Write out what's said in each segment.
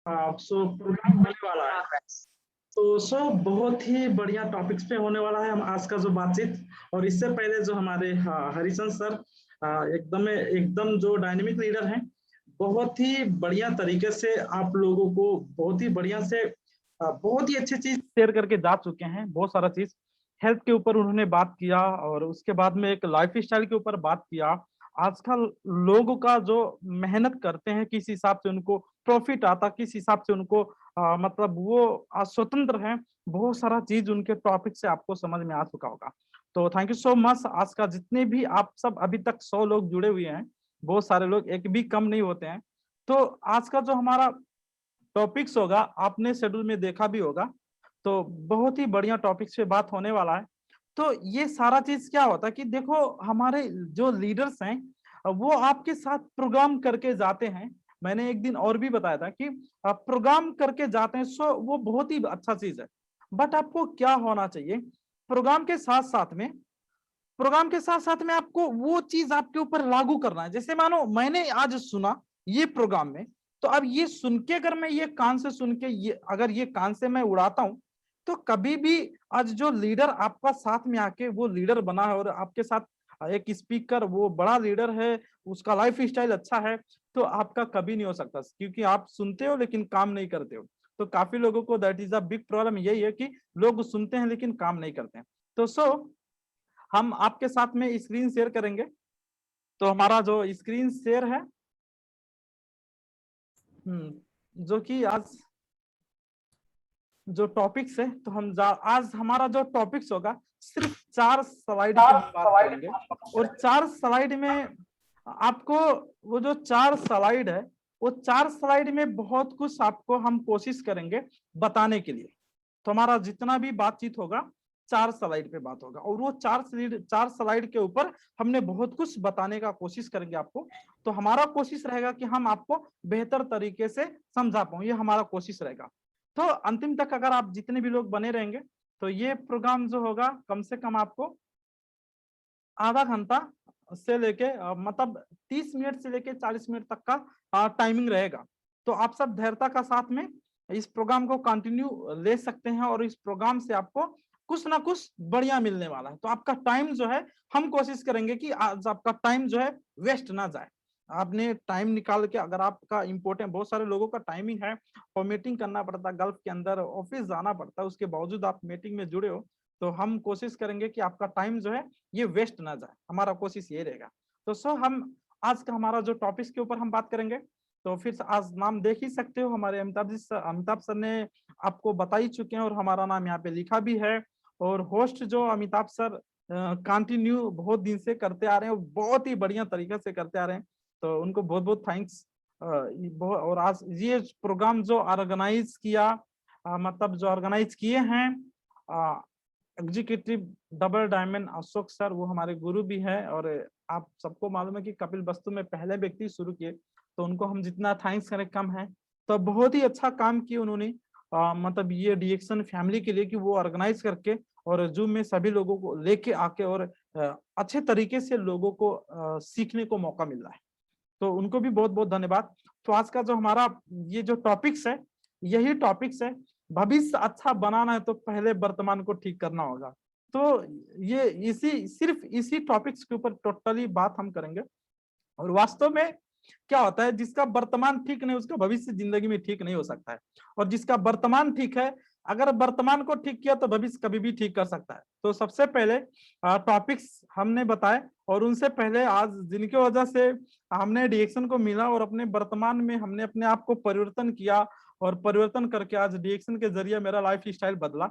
Programme होने वाला है। तो बहुत ही बढ़िया टॉपिक्स पे होने वाला है हम आज का जो बातचीत। और इससे पहले जो हमारे हरिशन सर एकदम एकदम जो डायनेमिक लीडर हैं, बहुत ही बढ़िया तरीके से आप लोगों को बहुत ही बढ़िया से बहुत ही अच्छी चीज शेयर करके जा चुके हैं। बहुत सारा चीज हेल्थ के ऊपर उन्होंने बात किया और उसके बाद में एक लाइफ स्टाइल के ऊपर बात किया। आजकल लोगों का जो मेहनत करते हैं, किस हिसाब से उनको प्रॉफिट आता, किस हिसाब से उनको मतलब वो स्वतंत्र हैं। बहुत सारा चीज उनके टॉपिक से आपको समझ में आ चुका होगा। तो थैंक यू सो मच। आज का जितने भी आप सब अभी तक 100 लोग जुड़े हुए हैं, बहुत सारे लोग, एक भी कम नहीं होते हैं। तो आज का जो हमारा टॉपिक्स होगा, आपने शेड्यूल में देखा भी होगा, तो बहुत ही बढ़िया टॉपिक्स पे बात होने वाला है। तो ये सारा चीज क्या होता है कि देखो, हमारे जो लीडर्स हैं वो आपके साथ प्रोग्राम करके जाते हैं। मैंने एक दिन और भी बताया था कि आप प्रोग्राम करके जाते हैं, सो वो बहुत ही अच्छा चीज है। बट आपको क्या होना चाहिए, प्रोग्राम के साथ साथ में आपको वो चीज आपके ऊपर लागू करना है। जैसे मानो मैंने आज सुना ये प्रोग्राम में, तो अब ये सुन के अगर मैं ये कान से सुन के ये अगर ये कान से मैं उड़ाता हूं, तो कभी भी आज जो लीडर आपका साथ में आके वो लीडर बना है और आपके साथ एक स्पीकर वो बड़ा लीडर है, उसका लाइफ स्टाइल अच्छा है, तो आपका कभी नहीं हो सकता, क्योंकि आप सुनते हो लेकिन काम नहीं करते हो। तो काफी लोगों को that is a big problem, यही है कि लोग सुनते हैं लेकिन काम नहीं करते हैं। तो हम आपके साथ में स्क्रीन शेयर करेंगे। तो हमारा जो स्क्रीन शेयर है, जो कि आज जो टॉपिक्स है, तो आज हमारा जो टॉपिक्स होगा सिर्फ 4 स्लाइड पे हम बात करेंगे। और 4 स्लाइड में आपको वो जो 4 स्लाइड है, वो 4 स्लाइड में बहुत कुछ आपको हम कोशिश करेंगे बताने के लिए। तो हमारा जितना भी बातचीत होगा 4 स्लाइड पे बात होगा, और वो 4 स्लाइड के ऊपर हमने बहुत कुछ बताने का कोशिश करेंगे आपको। तो हमारा कोशिश रहेगा कि हम आपको बेहतर तरीके से समझा पाऊं, ये हमारा कोशिश रहेगा। तो अंतिम तक अगर आप जितने भी लोग बने रहेंगे, तो ये प्रोग्राम जो होगा कम से कम आपको आधा घंटा से लेके मतलब 30 मिनट से लेके 40 मिनट तक का टाइमिंग रहेगा। तो आप सब धैर्यता का साथ में इस प्रोग्राम को कंटिन्यू ले सकते हैं, और इस प्रोग्राम से आपको कुछ ना कुछ बढ़िया मिलने वाला है। तो आपका टाइम जो है, हम कोशिश करेंगे कि आज आपका टाइम जो है वेस्ट ना जाए। आपने टाइम निकाल के, अगर आपका इंपॉर्टेंट, बहुत सारे लोगों का टाइमिंग है और मीटिंग करना पड़ता है, गल्फ के अंदर ऑफिस जाना पड़ता है, उसके बावजूद आप मीटिंग में जुड़े हो, तो हम कोशिश करेंगे कि आपका टाइम जो है ये वेस्ट ना जाए। हमारा कोशिश ये रहेगा। तो हम आज का हमारा जो टॉपिक के ऊपर हम बात करेंगे, तो फिर आज नाम देख ही सकते हो, हमारे अमिताभ सर ने आपको बता ही चुके हैं, और हमारा नाम यहाँ पे लिखा भी है। और होस्ट जो अमिताभ सर कंटिन्यू बहुत दिन से करते आ रहे हैं, बहुत ही बढ़िया तरीके से करते आ रहे हैं, तो उनको बहुत बहुत थैंक्स। और आज ये प्रोग्राम जो ऑर्गेनाइज किया, मतलब जो ऑर्गेनाइज किए हैं executive double diamond Ashok sir, वो हमारे गुरु भी है। और आप सबको मालूम है कि कपिल वस्तु में पहले व्यक्ति शुरू किए, तो उनको हम जितना थैंक्स करें कम है। तो बहुत ही अच्छा काम किया उन्होंने, मतलब ये डीएक्शन फैमिली के लिए, कि वो ऑर्गेनाइज करके और जूम में सभी लोगों को लेके आके और अच्छे तरीके से लोगों को सीखने को मौका मिल रहा है। तो उनको भी बहुत बहुत धन्यवाद। तो आज का जो हमारा ये जो टॉपिक्स है, यही टॉपिक्स है, भविष्य अच्छा बनाना है तो पहले वर्तमान को ठीक करना होगा। तो ये सिर्फ इसी टॉपिक्स के ऊपर टोटली बात हम करेंगे। और वास्तव में क्या होता है, जिसका वर्तमान ठीक नहीं, उसका भविष्य जिंदगी में ठीक नहीं हो सकता है। और जिसका वर्तमान ठीक है, अगर वर्तमान को ठीक किया तो भविष्य कभी भी ठीक कर सकता है। तो सबसे पहले टॉपिक्स हमने बताए, और उनसे पहले आज जिनकी वजह से हमने डीएक्शन को मिला और अपने वर्तमान में हमने अपने आप को परिवर्तन किया, और परिवर्तन करके आज डीएक्शन के जरिए मेरा लाइफ स्टाइल बदला,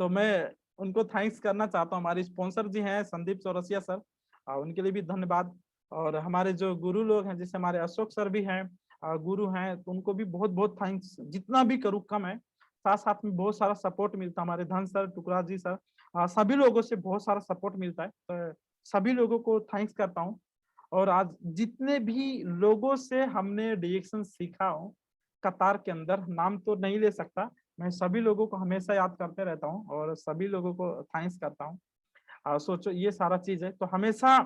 तो मैं उनको थैंक्स करना चाहता हूँ। हमारे स्पॉन्सर जी हैं संदीप चौरसिया सर, उनके लिए भी धन्यवाद। और हमारे जो गुरु लोग हैं, जैसे हमारे अशोक सर भी हैं, गुरु हैं, तो उनको भी बहुत बहुत थैंक्स। जितना भी करूँ कम है। साथ साथ में बहुत सारा सपोर्ट मिलता है, हमारे धन सर, टुकड़ा जी सर, सभी लोगों से बहुत सारा सपोर्ट मिलता है, तो सभी लोगों को थैंक्स करता हूँ। और आज जितने भी लोगों से हमने डिरेक्शन सीखा हो कतार के अंदर, नाम तो नहीं ले सकता, मैं सभी लोगों को हमेशा याद करते रहता हूँ और सभी लोगों को थैंक्स करता हूँ। सोचो ये सारा चीज है, तो हमेशा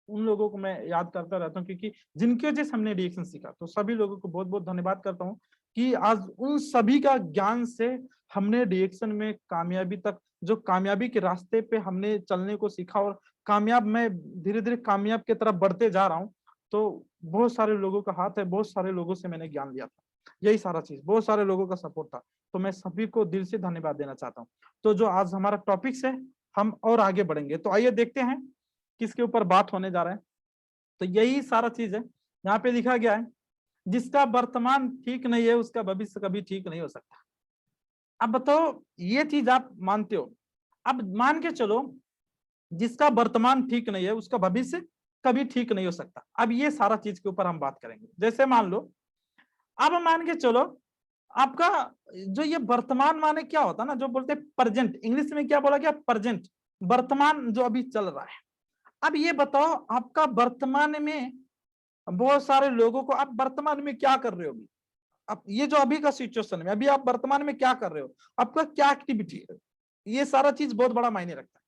उन लोगों को मैं याद करता रहता हूँ, क्योंकि जिनकी वजह से हमने रिएक्शन सीखा। तो सभी लोगों को बहुत बहुत धन्यवाद करता हूँ कि आज उन सभी का ज्ञान से हमने डिएक्शन में कामयाबी तक, जो कामयाबी के रास्ते पे हमने चलने को सीखा और कामयाब, मैं धीरे धीरे कामयाब की तरफ बढ़ते जा रहा हूँ। तो बहुत सारे लोगों का हाथ है, बहुत सारे लोगों से मैंने ज्ञान लिया था, यही सारा चीज, बहुत सारे लोगों का सपोर्ट था। तो मैं सभी को दिल से धन्यवाद देना चाहता हूँ। तो जो आज हमारा टॉपिक्स है, हम और आगे बढ़ेंगे, तो आइए देखते हैं किसके ऊपर बात होने जा रहा है। तो यही सारा चीज है, यहाँ पे लिखा गया है, जिसका वर्तमान ठीक नहीं है उसका भविष्य कभी ठीक नहीं हो सकता। अब बताओ, ये चीज आप मानते हो? अब मान के चलो, जिसका वर्तमान ठीक नहीं है उसका भविष्य कभी ठीक नहीं हो सकता। अब ये सारा चीज के ऊपर हम बात करेंगे। जैसे मान लो, अब मान के चलो, आपका जो ये वर्तमान माने क्या होता है ना, जो बोलते हैं प्रेजेंट, इंग्लिश में क्या बोला गया, प्रेजेंट, वर्तमान जो अभी चल रहा है। अब ये बताओ, आपका वर्तमान में बहुत सारे लोगों को, आप वर्तमान में क्या कर रहे हो? अभी अब ये जो अभी का सिचुएशन में, अभी आप वर्तमान में क्या कर रहे हो, आपका क्या एक्टिविटी है, ये सारा चीज बहुत बड़ा मायने रखता है।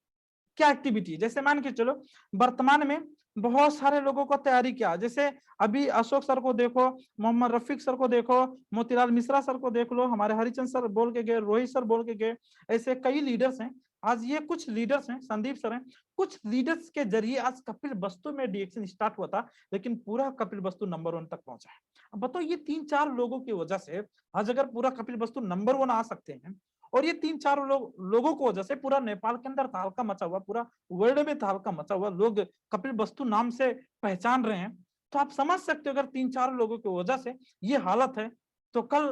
क्या एक्टिविटी, जैसे मान के चलो, वर्तमान में बहुत सारे लोगों को तैयारी किया, जैसे अभी अशोक सर को देखो, मोहम्मद रफीक सर को देखो, मोतीलाल मिश्रा सर को देख लो, हमारे हरिचंद सर बोल के गए, रोहित सर बोल के गए, ऐसे कई लीडर्स हैं। आज ये कुछ लीडर्स हैं, संदीप सर हैं, कुछ लीडर्स के जरिए आज कपिल वस्तु में डिएक्शन स्टार्ट हुआ था, लेकिन पूरा कपिल वस्तु नंबर 1 तक पहुंचा है। अब बताओ, ये 3-4 लोगों की वजह से आज अगर पूरा कपिल वस्तु नंबर 1 आ सकते हैं, और ये 3-4 लोगों को वजह से पूरा नेपाल के अंदर तहलका मचा हुआ, पूरा वर्ल्ड में तहलका मचा हुआ, लोग कपिल वस्तु नाम से पहचान रहे हैं, तो आप समझ सकते हो अगर 3-4 लोगों की वजह से ये हालत है, तो कल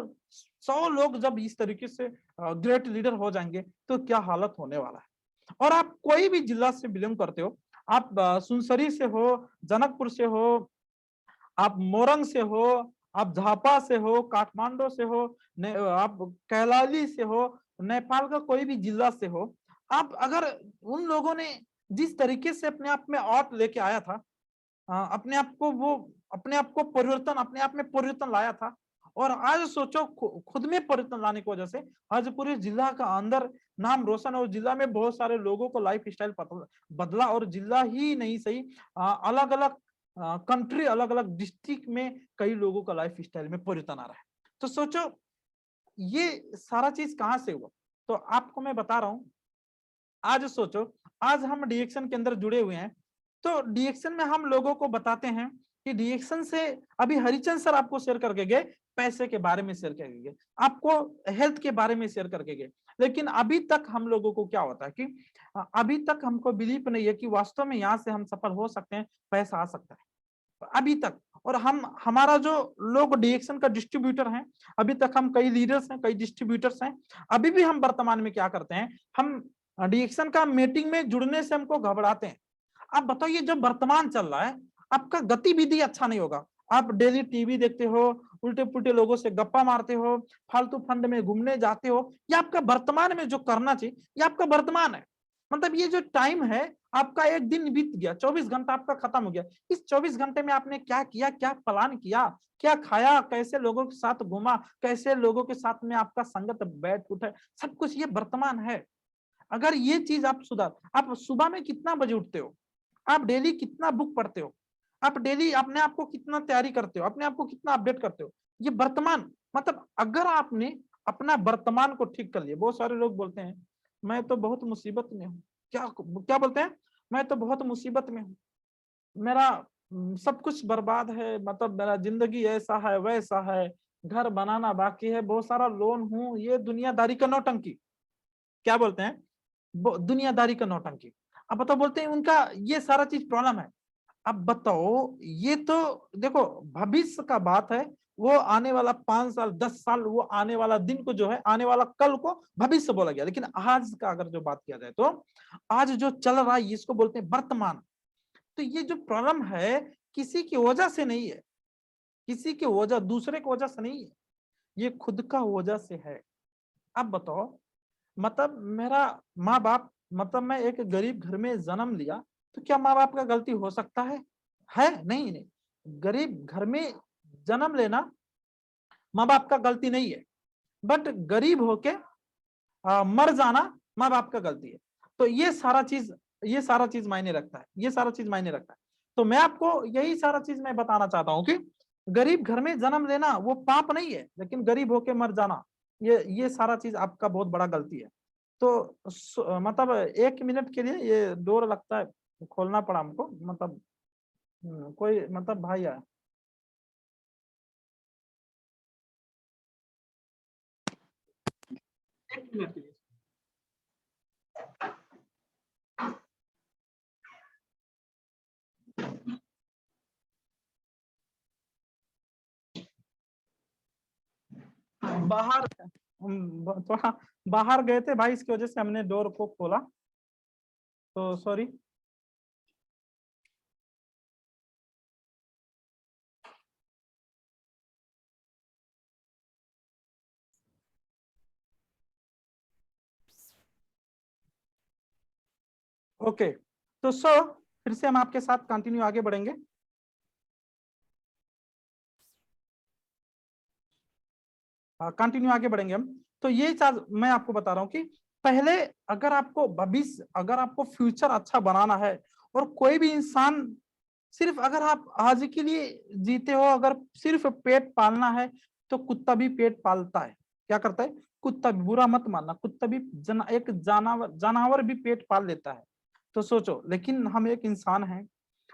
100 लोग जब इस तरीके से ग्रेट लीडर हो जाएंगे तो क्या हालत होने वाला है। और आप कोई भी जिला से बिलोंग करते हो, आप सुनसरी से हो, जनकपुर से हो, आप मोरंग से हो, आप झापा से हो, काठमांडू से हो, आप कैलाली से हो, नेपाल का कोई भी जिला से हो, आप अगर उन लोगों ने जिस तरीके से अपने आप में आउट लेके आया था, अपने आप को वो, अपने आप को परिवर्तन, अपने आप में परिवर्तन लाया था, और आज सोचो खुद में परिवर्तन लाने की वजह से आज पूरे जिला का अंदर नाम रोशन, और जिला में बहुत सारे लोगों को लाइफ स्टाइल बदला, और जिला ही नहीं सही, अलग अलग कंट्री, अलग अलग डिस्ट्रिक्ट में कई लोगों का लाइफ स्टाइल में परिवर्तन आ रहा है। तो सोचो ये सारा चीज कहां से हुआ। तो आपको मैं बता रहा हूं, आज सोचो, आज हम डिएक्शन के अंदर जुड़े हुए हैं, तो डिएक्शन में हम लोगों को बताते हैं कि डिएक्शन से, अभी हरिचंद सर आपको शेयर करके गए, पैसे के बारे में शेयर करके गए, आपको हेल्थ के बारे में शेयर करके गए, लेकिन अभी तक हम लोगों को क्या होता है कि अभी तक हमको बिलीव नहीं है कि वास्तव में यहाँ से हम सफल हो सकते हैं, पैसा आ सकता है अभी तक। और हम, हमारा जो लोग डिएक्शन का डिस्ट्रीब्यूटर हैं, अभी तक हम कई लीडर्स हैं, कई डिस्ट्रीब्यूटर्स हैं, अभी भी हम वर्तमान में क्या करते हैं, हम डिएक्शन का मीटिंग में जुड़ने से हमको घबराते हैं। आप बताओ, ये जब वर्तमान चल रहा है, आपका गतिविधि अच्छा नहीं होगा, आप डेली टीवी देखते हो, उल्टे पुल्टे लोगों से गप्पा मारते हो, फालतू फंड में घूमने जाते हो, ये आपका वर्तमान में जो करना चाहिए, ये आपका वर्तमान है। मतलब ये जो टाइम है, आपका एक दिन बीत गया, 24 घंटा आपका खत्म हो गया। इस 24 घंटे में आपने क्या किया, क्या प्लान किया, क्या खाया, कैसे लोगों के साथ घूमा, कैसे लोगों के साथ में आपका संगत बैठ उठे, सब कुछ ये वर्तमान है। अगर ये चीज आप सुधार, आप सुबह में कितना बजे उठते हो, आप डेली कितना बुक पढ़ते हो, आप डेली अपने आप को कितना तैयारी करते हो, अपने आप को कितना अपडेट करते हो, ये वर्तमान। मतलब अगर आपने अपना वर्तमान को ठीक कर लिया, बहुत सारे लोग बोलते हैं मैं तो बहुत मुसीबत में हूँ, क्या क्या बोलते हैं, मैं तो बहुत मुसीबत में हूँ, मेरा सब कुछ बर्बाद है, मतलब मेरा जिंदगी ऐसा है वैसा है, घर बनाना बाकी है, बहुत सारा लोन हूँ, ये दुनियादारी का नौटंकी, क्या बोलते हैं, दुनियादारी का नौटंकी। अब बताओ, बोलते हैं उनका ये सारा चीज प्रॉब्लम है। अब बताओ, ये तो देखो भविष्य का बात है, वो आने वाला 5 साल 10 साल, वो आने वाला दिन को जो है, आने वाला कल को भविष्य बोला गया, लेकिन आज का अगर जो बात किया जाए तो आज जो चल रहा है इसको बोलते हैं वर्तमान। तो ये जो प्रॉब्लम है किसी की वजह से नहीं है, किसी की वजह, दूसरे की वजह से नहीं है, ये खुद का वजह से है। अब बताओ, मतलब मेरा माँ बाप, मतलब मैं एक गरीब घर में जन्म लिया, तो क्या माँ बाप का गलती हो सकता है? नहीं नहीं, गरीब घर में जन्म लेना माँ बाप का गलती नहीं है, बट गरीब होके मर जाना माँ बाप का गलती है। तो ये सारा चीज, ये सारा चीज मायने रखता है, ये सारा चीज मायने रखता है। तो मैं आपको यही सारा चीज मैं बताना चाहता हूँ कि गरीब घर में जन्म लेना वो पाप नहीं है, लेकिन गरीब होके मर जाना ये सारा चीज आपका बहुत बड़ा गलती है। तो मतलब 1 मिनट के लिए ये डोर लगता है खोलना पड़ा हमको, मतलब कोई मतलब भाई आया। एक मिनट के लिए। बाहर हम थोड़ा बाहर गए थे भाई, इसकी वजह से हमने डोर को खोला, तो सॉरी। ओके, तो फिर से हम आपके साथ कंटिन्यू आगे बढ़ेंगे। कंटिन्यू आगे बढ़ेंगे हम। तो ये चीज मैं आपको बता रहा हूँ कि पहले अगर आपको भविष्य, अगर आपको फ्यूचर अच्छा बनाना है, और कोई भी इंसान सिर्फ अगर आप आज के लिए जीते हो, अगर सिर्फ पेट पालना है, तो कुत्ता भी पेट पालता है। क्या करता है? कुत्ता भी, बुरा मत मानना, कुत्ता भी एक जानवर भी पेट पाल लेता है। तो सोचो, लेकिन हम एक इंसान हैं,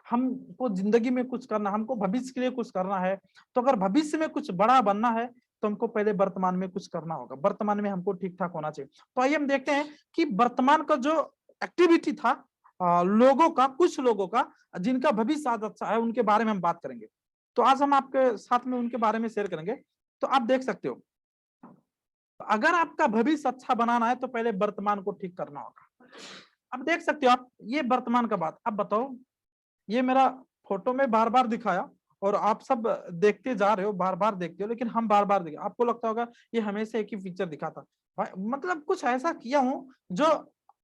हमको जिंदगी में कुछ करना, हमको भविष्य के लिए कुछ करना है। तो अगर भविष्य में कुछ बड़ा बनना है, तो हमको पहले वर्तमान में कुछ करना होगा, वर्तमान में हमको ठीक ठाक होना चाहिए। तो आइए हम देखते हैं कि वर्तमान का जो एक्टिविटी था लोगों का, कुछ लोगों का जिनका भविष्य आज अच्छा है, उनके बारे में हम बात करेंगे। तो आज हम आपके साथ में उनके बारे में शेयर करेंगे। तो आप देख सकते हो, अगर आपका भविष्य अच्छा बनाना है तो पहले वर्तमान को ठीक करना होगा। अब देख सकते हो आप, ये वर्तमान का बात। अब बताओ, ये मेरा फोटो में बार बार दिखाया, और आप सब देखते जा रहे हो, बार बार देखते हो, लेकिन हम बार बार देखे, आपको लगता होगा ये हमेशा एक ही फीचर दिखाता। मतलब कुछ ऐसा किया हूं जो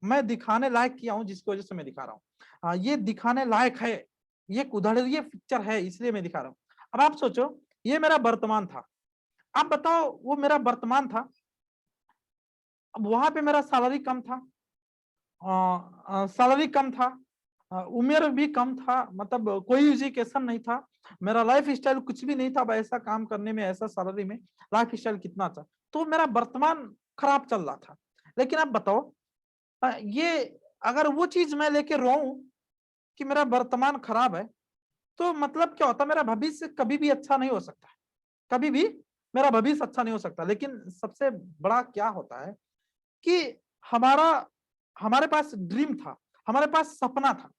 मैं दिखाने लायक किया हूं, जिसकी वजह से मैं दिखा रहा हूँ। ये दिखाने लायक है, ये उदाहरणीय पिक्चर है, इसलिए मैं दिखा रहा हूँ। अब आप सोचो, ये मेरा वर्तमान था। आप बताओ, वो मेरा वर्तमान था, अब वहां पे मेरा सैलरी कम था, सैलरी कम था, उम्र भी कम था, मतलब कोई एजुकेशन नहीं था, मेरा लाइफ स्टाइल कुछ भी नहीं था। अब ऐसा काम करने में, ऐसा सैलरी में लाइफ स्टाइल कितना था, तो मेरा वर्तमान खराब चल रहा था। लेकिन अब बताओ, ये अगर वो चीज मैं लेके रोऊं कि मेरा वर्तमान खराब है, तो मतलब क्या होता? मेरा भविष्य कभी भी अच्छा नहीं हो सकता, कभी भी मेरा भविष्य अच्छा नहीं हो सकता। लेकिन सबसे बड़ा क्या होता है कि हमारा हमारे पास ड्रीम था, हमारे पास सपना था।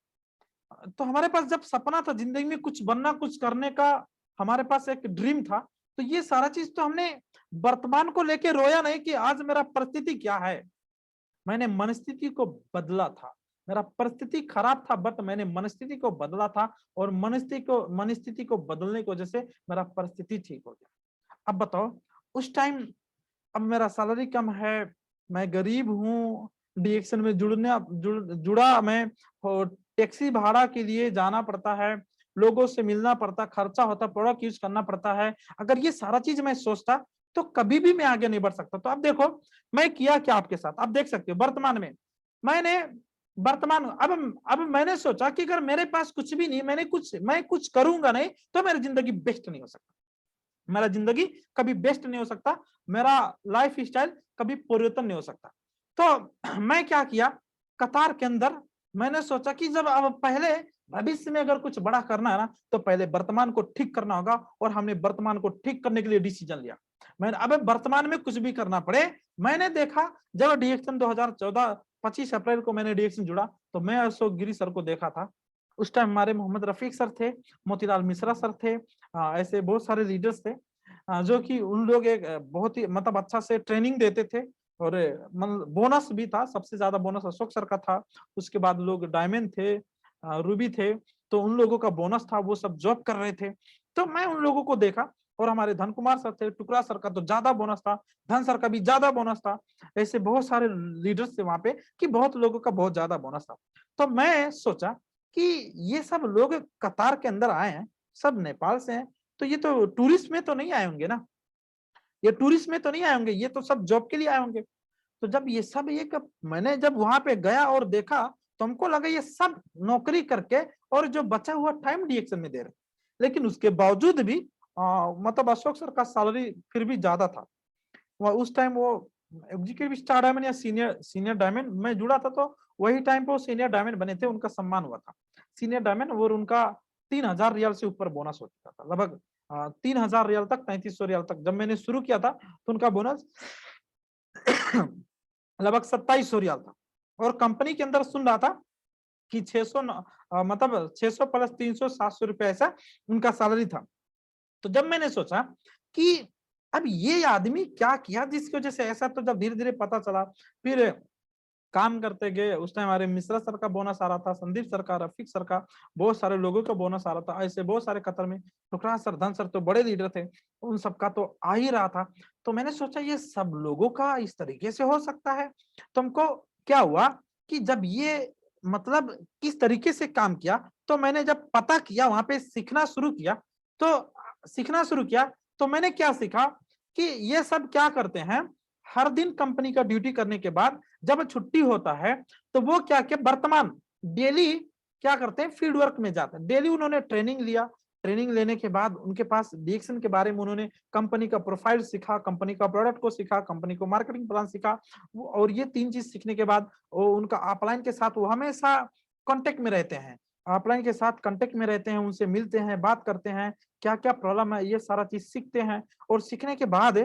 तो हमारे पास जब सपना था जिंदगी में कुछ बनना, कुछ करने का, हमारे पास एक ड्रीम था, तो ये सारा चीज तो हमने वर्तमान को लेके रोया नहीं कि आज मेरा परिस्थिति क्या है। मैंने मनस्थिति को बदला था। मेरा परिस्थिति खराब था, बट मैंने मनस्थिति को बदला था, और मनस्थिति को बदलने की वजह से मेरा परिस्थिति ठीक हो गया। अब बताओ, उस टाइम, अब मेरा सैलरी कम है, मैं गरीब हूँ, डीएक्शन में जुड़ा मैं, और टैक्सी भाड़ा के लिए जाना पड़ता है, लोगों से मिलना पड़ता, खर्चा होता, प्रोडक्ट यूज करना पड़ता है। अगर ये सारा चीज मैं सोचता, तो कभी भी मैं आगे नहीं बढ़ सकता। तो अब देखो मैं किया क्या आपके साथ, आप देख सकते हो वर्तमान में। मैंने वर्तमान, अब मैंने सोचा कि अगर मेरे पास कुछ भी नहीं, मैं कुछ करूंगा नहीं, तो मेरी जिंदगी बेस्ट नहीं हो सकता, मेरा जिंदगी कभी बेस्ट नहीं हो सकता, मेरा लाइफ स्टाइल कभी परिवर्तन नहीं हो सकता। तो मैं क्या किया, कतार के अंदर मैंने सोचा कि जब अब पहले भविष्य में अगर कुछ बड़ा करना है ना, तो पहले वर्तमान को ठीक करना होगा, और हमने वर्तमान को ठीक करने के लिए डिसीजन लिया। मैंने अब वर्तमान में कुछ भी करना पड़े, मैंने देखा जब डीएक्शन 2014 25 अप्रैल को मैंने डीएक्शन जुड़ा, तो मैं अशोक गिरी सर को देखा था। उस टाइम हमारे मोहम्मद रफीक सर थे, मोतीलाल मिश्रा सर थे, ऐसे बहुत सारे लीडर्स थे, जो कि उन लोग एक बहुत ही मतलब अच्छा से ट्रेनिंग देते थे, और बोनस भी था, सबसे ज्यादा बोनस अशोक सर का था। उसके बाद लोग डायमंड थे, रूबी थे, तो उन लोगों का बोनस था, वो सब जॉब कर रहे थे। तो मैं उन लोगों को देखा, और हमारे धन कुमार सर थे, टुकड़ा सर का तो ज्यादा बोनस था, धन सर का भी ज्यादा बोनस था, ऐसे बहुत सारे लीडर्स थे वहां पे कि बहुत लोगों का बहुत ज्यादा बोनस था। तो मैं सोचा कि ये सब लोग कतार के अंदर आए हैं, सब नेपाल से हैं, तो ये तो टूरिस्ट में तो नहीं आए होंगे ना, ये टूरिस्ट में तो नहीं आए होंगे, ये तो सब जॉब के लिए आए होंगे। तो जब ये सब मैंने जब वहां पे गया और देखा, तो हमको लगा ये सब नौकरी करके और जो बचा हुआ टाइम डीएक्शन में दे रहे, लेकिन उसके बावजूद भी मतलब अशोक सर का सैलरी फिर भी ज्यादा था। वो उस टाइम वो एग्जीक्यूटिव स्टार डायमंड या सीनियर सीनियर डायमंड में जुड़ा था, तो वही टाइम पे वो सीनियर डायमंड बने थे, उनका सम्मान हुआ था सीनियर डायमंड। और उनका 3,000 रियाल से ऊपर बोनस हो चुका था, लगभग 3,000 रियाल तक, 3,300 रियाल तक। जब मैंने शुरू किया था तो उनका बोनस लगभग 2,700 रियाल था। और कंपनी के अंदर सुन रहा था कि 600 मतलब 600 प्लस 300 700 रुपए ऐसा उनका सैलरी था। तो जब मैंने सोचा कि अब ये आदमी क्या किया जिसकी वजह से ऐसा, तो जब धीरे धीरे पता चला, फिर काम करते गए। उस टाइम हमारे मिश्रा सर का बोनस आ रहा था, संदीप सर का, रफीक सर का, बहुत सारे लोगों का बोनस आ रहा था। ऐसे बहुत सारे कतर में टुकड़ा सर, धन सर तो बड़े लीडर थे, उन सबका तो आ ही रहा था। तो मैंने सोचा ये सब लोगों का इस तरीके से हो सकता है। तो हमको क्या हुआ कि जब ये मतलब किस तरीके से काम किया, तो मैंने जब पता किया, वहां पे सीखना शुरू किया, तो मैंने क्या सीखा कि ये सब क्या करते हैं, हर दिन कंपनी का ड्यूटी करने के बाद जब छुट्टी होता है, तो वो क्या क्या वर्तमान डेली क्या करते हैं, फील्ड वर्क में जाते हैं। डेली उन्होंने ट्रेनिंग लिया, ट्रेनिंग लेने के बाद उनके पास डिएक्शन के बारे में उन्होंने कंपनी का प्रोफाइल सीखा, कंपनी का प्रोडक्ट को सीखा, कंपनी को मार्केटिंग प्लान सीखा। और ये 3 चीज सीखने के बाद वो उनका अपलाइन के साथ वो हमेशा कांटेक्ट में रहते हैं, अपलाइन के साथ कांटेक्ट में रहते हैं, उनसे मिलते हैं, बात करते हैं, क्या क्या प्रॉब्लम है, ये सारा चीज सीखते हैं। और सीखने के बाद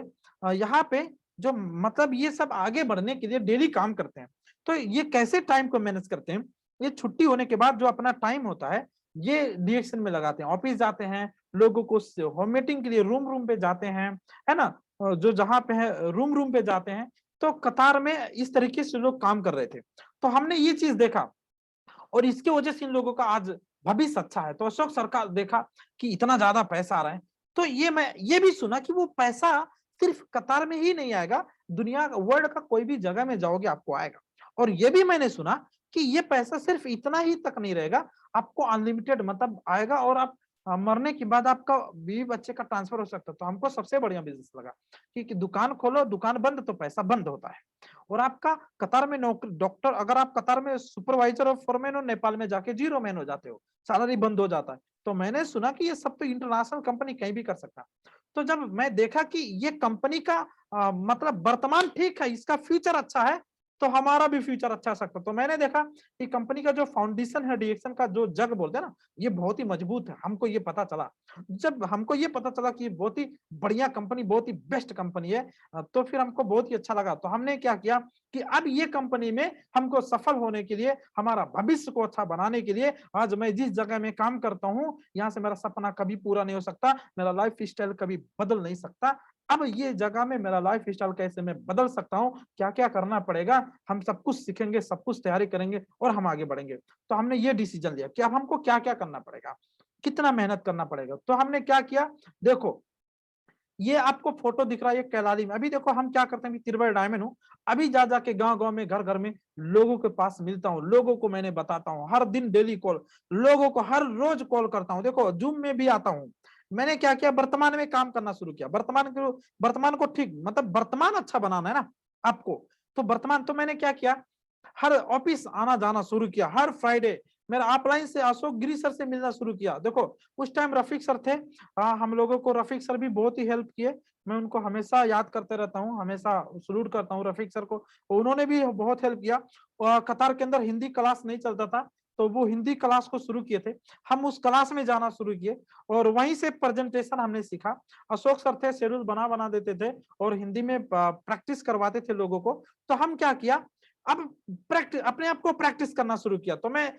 यहाँ पे जो मतलब ये सब आगे बढ़ने के लिए डेली काम करते हैं। तो ये कैसे टाइम को मैनेज करते हैं, ये छुट्टी होने के बाद जो अपना टाइम होता है ये डिएक्शन में लगाते हैं, ऑफिस जाते हैं, लोगों को होम मीटिंग के लिए रूम रूम पे जाते हैं, है ना, जो जहां पे है रूम रूम पे जाते हैं। तो कतार में इस तरीके से लोग काम कर रहे थे। तो हमने ये चीज देखा और इसकी वजह से इन लोगों का आज भविष्य अच्छा है। तो अशोक सरकार देखा कि इतना ज्यादा पैसा आ रहा है, तो मैं ये भी सुना कि वो पैसा सिर्फ कतार में ही नहीं आएगा, दुनिया वर्ल्ड का कोई भी जगह में जाओगे आपको आएगा। और ये भी मैंने सुना कि ये पैसा सिर्फ इतना ही तक नहीं रहेगा, आपको अनलिमिटेड मतलब आएगा। और आप मरने के बाद आपका बीवी बच्चे का ट्रांसफर हो सकता है। तो हमको सबसे बढ़िया बिजनेस लगा कि दुकान खोलो, दुकान बंद तो पैसा बंद होता है। और आपका कतार में नौकरी, डॉक्टर, अगर आप कतार में सुपरवाइजर और फोरमैन हो, नेपाल में जाके जीरो मैन हो जाते हो, सैलरी बंद हो जाता है। तो मैंने सुना कि ये सब तो इंटरनेशनल कंपनी कहीं भी कर सकता है। तो जब मैं देखा कि ये कंपनी का मतलब वर्तमान ठीक है, इसका फ्यूचर अच्छा है, तो हमारा भी फ्यूचर अच्छा हो सकता है। तो मैंने देखा कि कंपनी का जो फाउंडेशन है, डिएक्शन का जो जग बोलते हैं ना, ये बहुत ही मजबूत है। हमको ये पता चला, जब हमको ये पता चला कि बहुत ही बढ़िया कंपनी, बहुत ही बेस्ट कंपनी है, तो फिर हमको बहुत ही अच्छा लगा। तो हमने क्या किया कि अब ये कंपनी में हमको सफल होने के लिए, हमारा भविष्य को अच्छा बनाने के लिए, आज मैं जिस जगह में काम करता हूँ, यहाँ से मेरा सपना कभी पूरा नहीं हो सकता, मेरा लाइफ स्टाइल कभी बदल नहीं सकता। अब ये जगह में मेरा लाइफ स्टाइल कैसे मैं बदल सकता हूँ, क्या क्या करना पड़ेगा, हम सब कुछ सीखेंगे, सब कुछ तैयारी करेंगे और हम आगे बढ़ेंगे। तो हमने ये डिसीजन लिया कि अब हमको क्या क्या करना पड़ेगा, कितना मेहनत करना पड़ेगा। तो हमने क्या किया, देखो ये आपको फोटो दिख रहा है, ये कैलाली में। अभी देखो हम क्या करते हैं, तिरबल डायमंड हूँ, अभी जा जाके गांव गांव में, घर घर में लोगों के पास मिलता हूँ, लोगों को मैंने बताता हूँ, हर दिन डेली कॉल, लोगों को हर रोज कॉल करता हूँ। देखो जूम में भी आता हूँ। मैंने क्या किया, वर्तमान में काम करना शुरू किया, वर्तमान को ठीक मतलब वर्तमान अच्छा बनाना है ना आपको। तो वर्तमान, तो मैंने क्या किया, हर ऑफिस आना जाना शुरू किया, हर फ्राइडे मेरा ऑफलाइन से अशोक गिरी सर से मिलना शुरू किया। देखो उस टाइम रफीक सर थे, हम लोगों को रफीक सर भी बहुत ही हेल्प किए। मैं उनको हमेशा याद करते रहता हूँ, हमेशा सलूट करता हूँ रफीक सर को, उन्होंने भी बहुत हेल्प किया। कतार के अंदर हिंदी क्लास नहीं चलता था, तो वो हिंदी क्लास को शुरू किए थे, हम उस क्लास में जाना शुरू किए और वहीं से प्रेजेंटेशन हमने सीखा। अशोक सर थे, शेड्यूल बना बना देते थे और हिंदी में प्रैक्टिस करवाते थे लोगों को। तो हम क्या किया, अब प्रैक्टिस, अपने आप को प्रैक्टिस करना शुरू किया। तो मैं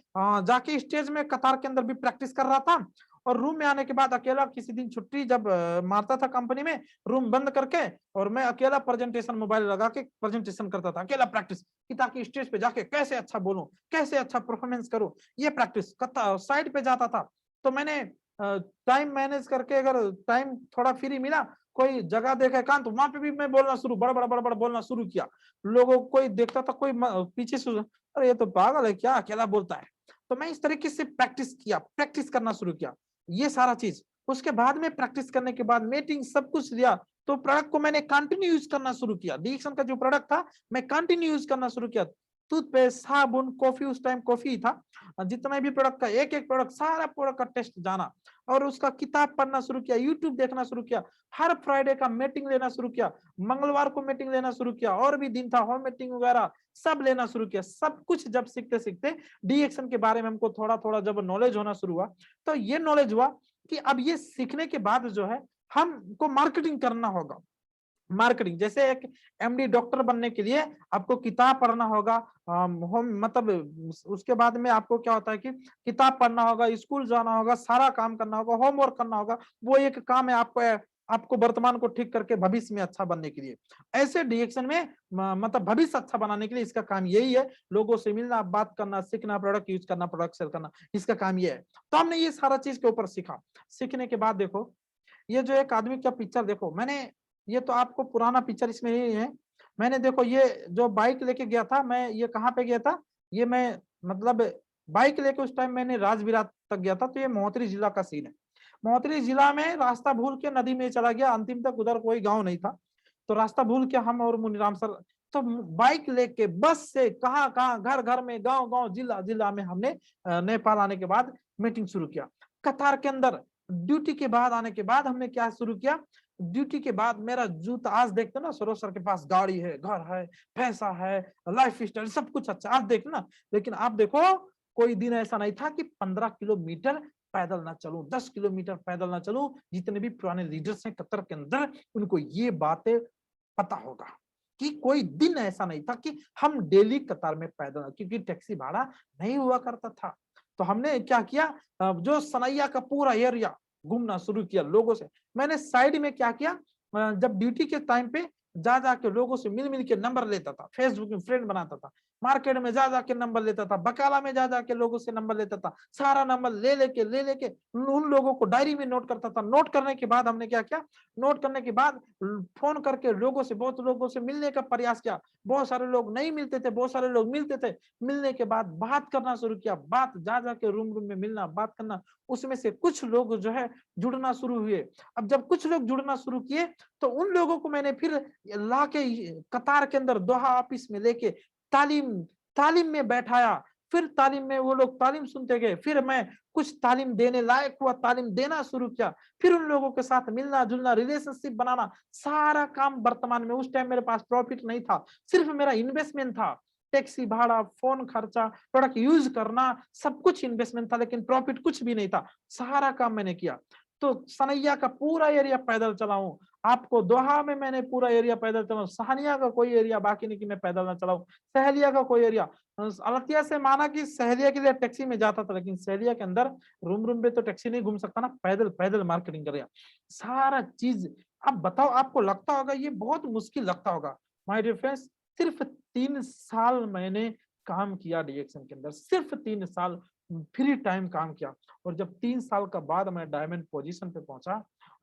जाके स्टेज में कतार के अंदर भी प्रैक्टिस कर रहा था, और रूम में आने के बाद अकेला किसी दिन छुट्टी जब मारता था कंपनी में, रूम बंद करके और मैं अकेला प्रेजेंटेशन मोबाइल लगा के प्रेजेंटेशन करता था, अकेला प्रैक्टिस, कि ताकि स्टेज पे जाके कैसे अच्छा बोलूं, कैसे अच्छा परफॉर्मेंस करूं, ये प्रैक्टिस करता। साइड पे जाता था तो मैंने टाइम मैनेज करके, अगर टाइम थोड़ा फ्री मिला, कोई जगह देखा एकांत, तो वहां पे भी मैं बोलना शुरू, बड़ा बड़ा बड़ा बड़ा बोलना शुरू किया। लोगों को कोई देखता था, कोई पीछे से, अरे ये तो पागल है क्या, अकेला बोलता है। तो मैं इस तरीके से प्रैक्टिस किया, प्रैक्टिस करना शुरू किया, ये सारा चीज। उसके बाद में प्रैक्टिस करने के बाद मीटिंग सब कुछ लिया, तो प्रोडक्ट को मैंने कंटिन्यू यूज करना शुरू किया। डिएक्शन का जो प्रोडक्ट था मैं कंटिन्यू यूज करना शुरू किया। टूथपेस्ट, साबुन, कॉफी, उस टाइम कॉफी ही था, जितना भी प्रोडक्ट का एक एक प्रोडक्ट, सारा प्रोडक्ट का टेस्ट जाना और उसका किताब पढ़ना शुरू किया, यूट्यूब देखना शुरू किया, हर फ्राइडे का मीटिंग लेना शुरू किया, मंगलवार को मीटिंग लेना शुरू किया, और भी दिन था होम मीटिंग वगैरह सब लेना शुरू किया। सब कुछ जब सीखते सीखते डीएक्शन के बारे में हमको थोड़ा थोड़ा जब नॉलेज होना शुरू हुआ, तो ये नॉलेज हुआ कि अब ये सीखने के बाद जो है हमको मार्केटिंग करना होगा। मार्केटिंग जैसे एक एमडी डॉक्टर बनने के लिए आपको किताब पढ़ना होगा, होम मतलब उसके बाद में आपको क्या होता है कि किताब पढ़ना होगा, स्कूल जाना होगा, सारा काम करना होगा, होमवर्क करना होगा। वो एक काम है आपको, आपको वर्तमान को ठीक करके भविष्य में अच्छा बनने के लिए। ऐसे डिएक्शन में मतलब भविष्य अच्छा बनाने के लिए इसका काम यही है, लोगों से मिलना, बात करना, सीखना, प्रोडक्ट यूज करना, प्रोडक्ट सेल करना, इसका काम ये है। तो हमने ये सारा चीज के ऊपर सीखा। सीखने के बाद देखो ये जो एक आदमी का पिक्चर देखो, मैंने ये तो आपको पुराना पिक्चर इसमें ये है, मैंने देखो ये जो बाइक लेके गया था मैं, ये कहाँ पे गया था, ये मैं मतलब बाइक लेके उस टाइम मैंने राजविराट तक गया था। तो ये महोत्तरी जिला का सीन है। महोत्तरी जिला में रास्ता भूल के नदी में चला गया, अंतिम तक उधर कोई गांव नहीं था, तो रास्ता भूल के हम और मुनीराम सर तो बाइक लेके बस से कहाँ कहाँ, घर घर में, गांव गांव, जिला जिला में हमने नेपाल आने के बाद मीटिंग शुरू किया। कतार के अंदर ड्यूटी के बाद आने के बाद हमने क्या शुरू किया, ड्यूटी के बाद मेरा जूता, आज देखते ना सरोज सर के पास गाड़ी है, घर है, पैसा है, लाइफ स्टाइल सब कुछ अच्छा, आज देख ना। लेकिन आप देखो कोई दिन ऐसा नहीं था कि 15 किलोमीटर पैदल ना चलूं, 10 किलोमीटर पैदल ना चलूं। जितने भी पुराने लीडर्स हैं कतर के अंदर, उनको ये बातें पता होगा कि कोई दिन ऐसा नहीं था कि हम डेली कतार में पैदल, क्योंकि टैक्सी भाड़ा नहीं हुआ करता था। तो हमने क्या किया, जो सनैया का पूरा एरिया घूमना शुरू किया लोगों से। मैंने साइड में क्या किया, जब ड्यूटी के टाइम पे जा जाके लोगों से मिल मिल के नंबर लेता था, फेसबुक में फ्रेंड बनाता था, मार्केट में जा जाके नंबर लेता था, बकाला में जा जाके लोगों से नंबर लेता था, सारा नंबर ले लेके उन लोगों को डायरी में नोट करता था। नोट करने के बाद हमने क्या किया, नोट करने के बाद फोन करके लोगों से, बहुत लोगों से मिलने का प्रयास किया। बहुत सारे लोग नहीं मिलते थे, बहुत सारे लोग मिलते थे। मिलने के बाद बात करना शुरू किया, बात जा जाके रूम रूम में मिलना, बात करना। उसमें से कुछ लोग जो है जुड़ना शुरू हुए। अब जब कुछ लोग जुड़ना शुरू किए तो उन लोगों को मैंने फिर लाके कतार के अंदर दोहा ऑफिस में लेके तालीम तालीम में बैठाया। फिर तालीम में वो लोग तालीम सुनते गए, फिर मैं कुछ तालीम देने लायक हुआ, तालीम देना शुरू किया। फिर उन लोगों के साथ मिलना जुलना, रिलेशनशिप बनाना, सारा काम वर्तमान में। उस टाइम मेरे पास प्रॉफिट नहीं था, सिर्फ मेरा इन्वेस्टमेंट था, टैक्सी भाड़ा, फोन खर्चा, प्रोडक्ट यूज करना, सब कुछ इन्वेस्टमेंट था, लेकिन प्रॉफिट कुछ भी नहीं था। सारा काम मैंने किया। तो सनैया का पूरा एरिया पैदल चलाऊं, आपको दोहा में मैंने पूरा एरिया पैदल चलाऊं, सहानिया का कोई एरिया बाकी नहीं कि मैं पैदल ना चलाऊं, सहलिया का कोई एरिया। अलतिया से माना कि सहलिया के लिए टैक्सी में जाता था, लेकिन सहलिया के अंदर रूम रूम पे तो टैक्सी नहीं घूम सकता ना, पैदल पैदल मार्केटिंग कर सारा चीज। अब बताओ, आपको लगता होगा ये बहुत मुश्किल लगता होगा, माय डियर फ्रेंड्स, सिर्फ 3 साल मैंने काम किया डीएक्शन के अंदर, सिर्फ 3 साल फ्री टाइम काम किया। और जब 3 साल का बाद मैं डायमंड पोजीशन पे पहुंचा,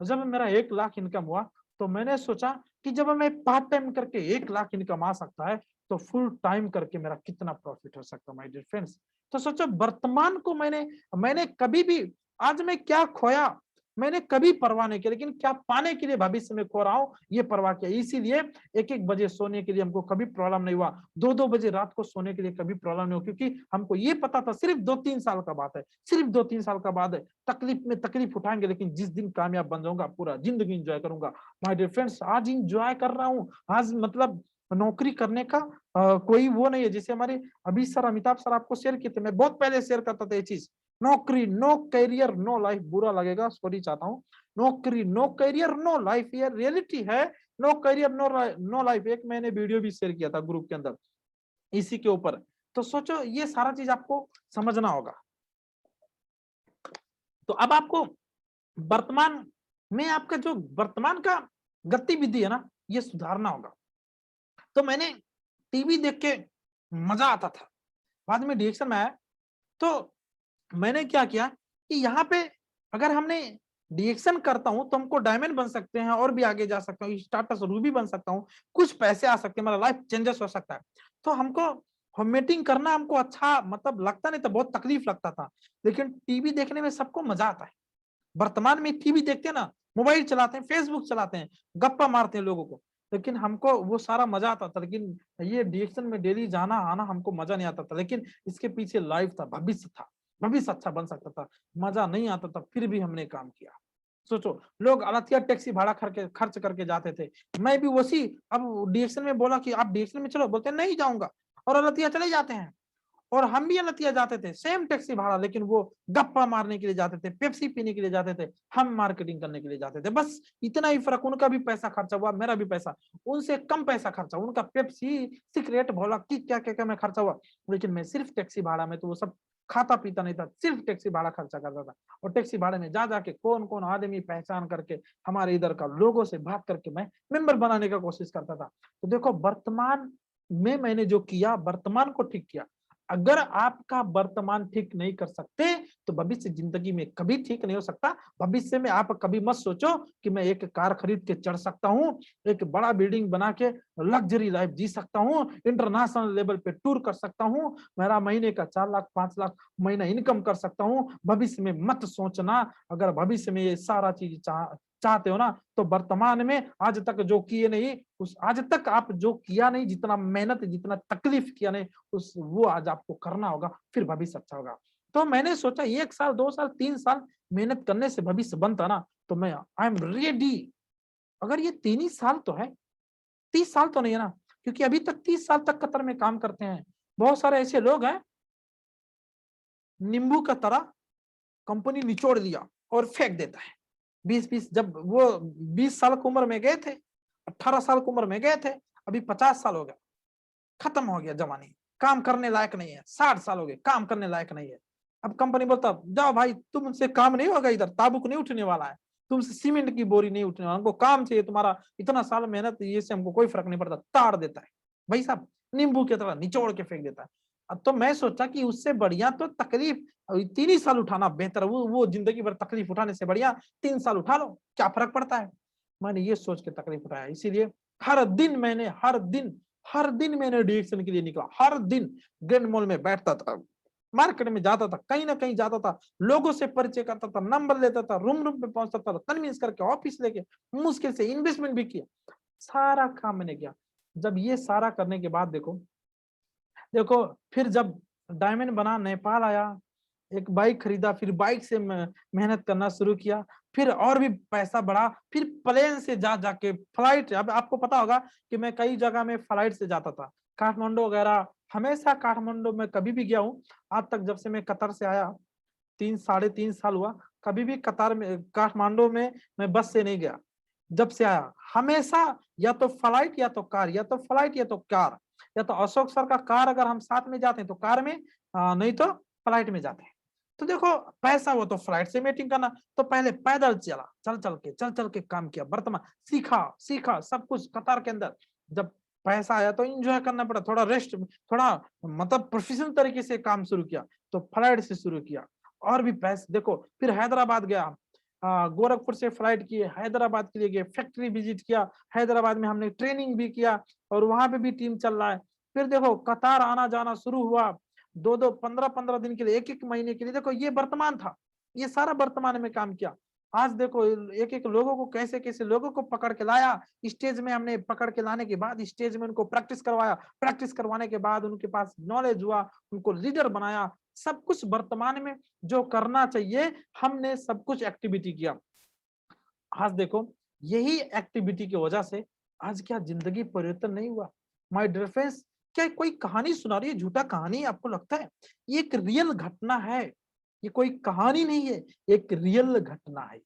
और जब मेरा 1 लाख इनकम हुआ, तो मैंने सोचा कि जब मैं पार्ट टाइम करके 1 लाख इनकम आ सकता है, तो फुल टाइम करके मेरा कितना प्रॉफिट हो सकता है माय डियर फ्रेंड्स। तो सोचो, वर्तमान को मैंने कभी भी, आज मैं क्या खोया मैंने कभी परवाह नहीं किया, लेकिन क्या पाने के लिए भविष्य में खो रहा हूं ये परवाह किया। इसीलिए 1-1 बजे सोने के लिए हमको कभी प्रॉब्लम नहीं हुआ, 2-2 बजे रात को सोने के लिए कभी प्रॉब्लम नहीं हुआ, क्योंकि हमको ये पता था सिर्फ 2-3 साल का बात है, सिर्फ 2-3 साल का बाद है। तकलीफ में तकलीफ उठाएंगे, लेकिन जिस दिन कामयाब बन जाऊंगा पूरा जिंदगी इंजॉय करूंगा माय डियर फ्रेंड्स। आज इंजॉय कर रहा हूँ, आज मतलब नौकरी करने का कोई वो नहीं है। जैसे हमारे अभी सर, अमिताभ सर आपको शेयर किए थे, मैं बहुत पहले शेयर करता था ये चीज, नौकरी नो करियर नो लाइफ, बुरा लगेगा सॉरी चाहता हूँ, नौकरी नो करियर नो लाइफ, ये रियलिटी है, नो करियर नो लाइफ। एक मैंने वीडियो भी शेयर किया था ग्रुप के अंदर इसी के ऊपर। तो सोचो, ये सारा चीज आपको समझना होगा। तो अब आपको वर्तमान में आपका जो वर्तमान का गतिविधि है ना, ये सुधारना होगा। तो मैंने टीवी देख के मजा आता था, बाद में डिएक्शन में आया तो मैंने क्या किया कि यहाँ पे अगर हमने डिएक्शन करता हूं तो हमको डायमंड बन सकते हैं, और भी आगे जा सकता हूँ, स्टार्टस रूबी बन सकता हूँ, कुछ पैसे आ सकते हैं, मेरा लाइफ चेंजेस हो सकता है। तो हमको होम मीटिंग करना हमको अच्छा मतलब लगता नहीं था, बहुत तकलीफ लगता था, लेकिन टीवी देखने में सबको मजा आता है। वर्तमान में टीवी देखते हैं ना, मोबाइल चलाते हैं, फेसबुक चलाते हैं, गप्पा मारते हैं लोगों को, लेकिन हमको वो सारा मजा आता था। लेकिन ये डीएक्शन में डेली जाना आना हमको मजा नहीं आता था, लेकिन इसके पीछे लाइफ था, भविष्य था, भविष्य अच्छा बन सकता था। मजा नहीं आता था, फिर भी हमने काम किया। सोचो, लोग अलतिया टैक्सी भाड़ा खर्च करके जाते थे, मैं भी वैसी। अब डीएक्शन में बोला कि आप डीएक्शन में चलो, बोलते नहीं जाऊंगा, और अलतिया चले जाते हैं। और हम भी अलतिया जाते थे, सेम टैक्सी भाड़ा, लेकिन वो गप्पा मारने के लिए जाते थे, पेप्सी पीने के लिए जाते थे, हम मार्केटिंग करने के लिए जाते थे। बस इतना ही फर्क, उनका भी पैसा खर्चा हुआ, मेरा भी पैसा, उनसे कम पैसा खर्चा, उनका पेप्सी सिगरेट भोला की क्या क्या क्या मैं खर्चा हुआ, लेकिन मैं सिर्फ टैक्सी भाड़ा में तो वो सब खाता पीता नहीं था, सिर्फ टैक्सी भाड़ा खर्चा करता था। और टैक्सी भाड़े में जा जाके कौन कौन आदमी पहचान करके हमारे इधर का लोगों से बात करके मैं मेंबर बनाने का कोशिश करता था। तो देखो, वर्तमान में मैंने जो किया, वर्तमान को ठीक किया। अगर आपका वर्तमान ठीक नहीं कर सकते तो भविष्य जिंदगी में कभी ठीक नहीं हो सकता। भविष्य में आप कभी मत सोचो कि मैं एक कार खरीद के चढ़ सकता हूँ, एक बड़ा बिल्डिंग बना के लग्जरी लाइफ जी सकता हूँ, इंटरनेशनल लेवल पे टूर कर सकता हूँ, मेरा महीने का 4 लाख 5 लाख महीना इनकम कर सकता हूँ। भविष्य में मत सोचना। अगर भविष्य में ये सारा चीज चाहते हो ना, तो वर्तमान में आज तक जो किए नहीं, उस आज तक आप जो किया नहीं, जितना मेहनत जितना तकलीफ किया नहीं, उस वो आज आपको करना होगा, फिर भविष्य अच्छा होगा। तो मैंने सोचा 1 साल 2 साल 3 साल मेहनत करने से भविष्य बनता ना, तो मैं आई एम रेडी। अगर ये 3 ही साल तो है, 30 साल तो नहीं है ना, क्योंकि अभी तक 30 साल तक कतर में काम करते हैं। बहुत सारे ऐसे लोग हैं, नींबू का तरह कंपनी निचोड़ दिया और फेंक देता है। 20 जब वो 20 साल की उम्र में गए थे, 18 साल की उम्र में गए थे, अभी 50 साल हो गया, खत्म हो गया जवानी, काम करने लायक नहीं है। 60 साल हो गए, काम करने लायक नहीं है। अब कंपनी बोलता जाओ भाई, तुमसे काम नहीं होगा, इधर ताबुक नहीं उठने वाला है, तुमसे सीमेंट की बोरी नहीं उठने वाला, हमको काम चाहिए तुम्हारा, इतना साल मेहनत, ये से हमको कोई फर्क नहीं पड़ता, ताड़ देता है भाई साहब, नींबू की तरह निचोड़ के फेंक देता है। अब तो मैं सोचा कि उससे बढ़िया तो तकलीफ 3 ही साल उठाना बेहतर, वो जिंदगी भर तकलीफ उठाने से बढ़िया 3 साल उठा लो, क्या फर्क पड़ता है। मैंने ये सोच के तकलीफ उठाया, इसीलिए हर दिन मैंने डिएक्शन के लिए निकला। हर दिन ग्रैंड मॉल में बैठता था, मार्केट में जाता था, कहीं ना कहीं जाता था, लोगों से परिचय करता था, नंबर लेता था, रूम रूम पे पहुंचता था, कन्विंस करके ऑफिस लेके, मुश्किल से इन्वेस्टमेंट भी किया, सारा काम मैंने किया। जब ये सारा करने के बाद देखो देखो फिर जब डायमंड बना, नेपाल आया, एक बाइक खरीदा, फिर बाइक से मेहनत करना शुरू किया, फिर और भी पैसा बढ़ा, फिर प्लेन से जा जाके फ्लाइट। अब आपको पता होगा कि मैं कई जगह में फ्लाइट से जाता था, काठमांडू वगैरह, हमेशा काठमांडू में कभी भी गया हूँ आज तक, जब से मैं कतर से आया 3 साढ़े 3 साल हुआ, कभी भी कतर में काठमांडू में मैं बस से नहीं गया। जब से आया हमेशा या तो फ्लाइट या तो कार, या तो फ्लाइट या तो कार, या तो अशोक सर का कार अगर हम साथ में जाते हैं तो कार में, नहीं तो फ्लाइट में जाते हैं। तो देखो, पैसा वो तो फ्लाइट से मीटिंग करना, तो पहले पैदल चला, चल चल के काम किया, वर्तमान सीखा सीखा सब कुछ कतार के अंदर। जब पैसा आया तो एंजॉय करना पड़ा, थोड़ा रेस्ट, थोड़ा मतलब प्रोफेशनल तरीके से काम शुरू किया, तो फ्लाइट से शुरू किया। और भी पैसे देखो, फिर हैदराबाद गया, गोरखपुर से फ्लाइट किए, हैदराबाद के लिए गए, फैक्ट्री विजिट किया, हैदराबाद में हमने ट्रेनिंग भी किया, और वहां पे भी टीम चल रहा है। फिर देखो कतार आना जाना शुरू हुआ, 2 15 दिन के लिए, 1 महीने के लिए। देखो ये वर्तमान था, ये सारा वर्तमान में काम किया। आज देखो एक एक लोगों को, कैसे कैसे लोगों को पकड़ के लाया स्टेज में, हमने पकड़ के लाने के बाद स्टेज में उनको प्रैक्टिस करवाया, प्रैक्टिस करवाने के बाद उनके पास नॉलेज हुआ, उनको लीडर बनाया। सब कुछ वर्तमान में जो करना चाहिए हमने सब कुछ एक्टिविटी किया। आज देखो, यही एक्टिविटी की वजह से आज क्या जिंदगी परिवर्तन नहीं हुआ। माय डियर फ्रेंड्स, क्या कोई कहानी सुना रही है, झूठा कहानी आपको लगता है? ये एक रियल घटना है, ये कोई कहानी नहीं है, एक रियल घटना है।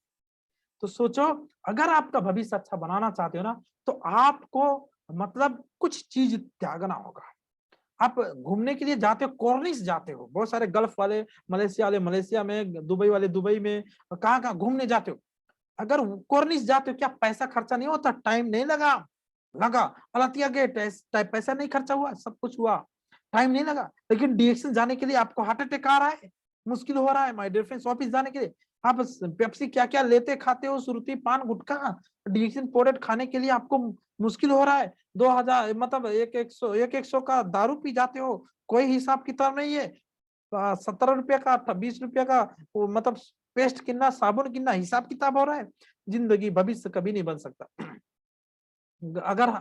तो सोचो, अगर आपका भविष्य अच्छा बनाना चाहते हो ना, तो आपको मतलब कुछ चीज त्यागना होगा। आप घूमने के लिए जाते हो, कॉर्निश जाते हो, बहुत सारे गल्फ वाले, मलेशिया वाले मलेशिया में, दुबई वाले दुबई में, कहाँ कहाँ घूमने जाते हो। अगर कॉर्निश जाते हो, क्या पैसा खर्चा नहीं होता? टाइम नहीं लगा? लगा। अलतिया गए, पैसा नहीं खर्चा हुआ, सब कुछ हुआ, टाइम नहीं लगा। लेकिन डीएक्शन जाने के लिए आपको हार्ट अटैक आ रहा है, मुश्किल हो रहा है माय डियर फ्रेंड्स, ऑफिस जाने के लिए आप पेप्सी क्या क्या लेते खाते हो, सुरती पान गुटखा, डीएक्शन प्रोडक्ट खाने के लिए आपको मुश्किल हो रहा है। 2000 मतलब एक सौ का दारू पी जाते हो, कोई हिसाब किताब नहीं है। 17 रुपये का, 20 रुपये का वो मतलब पेस्ट कितना, साबुन कितना, हिसाब किताब हो रहा है। जिंदगी भविष्य कभी नहीं बन सकता। अगर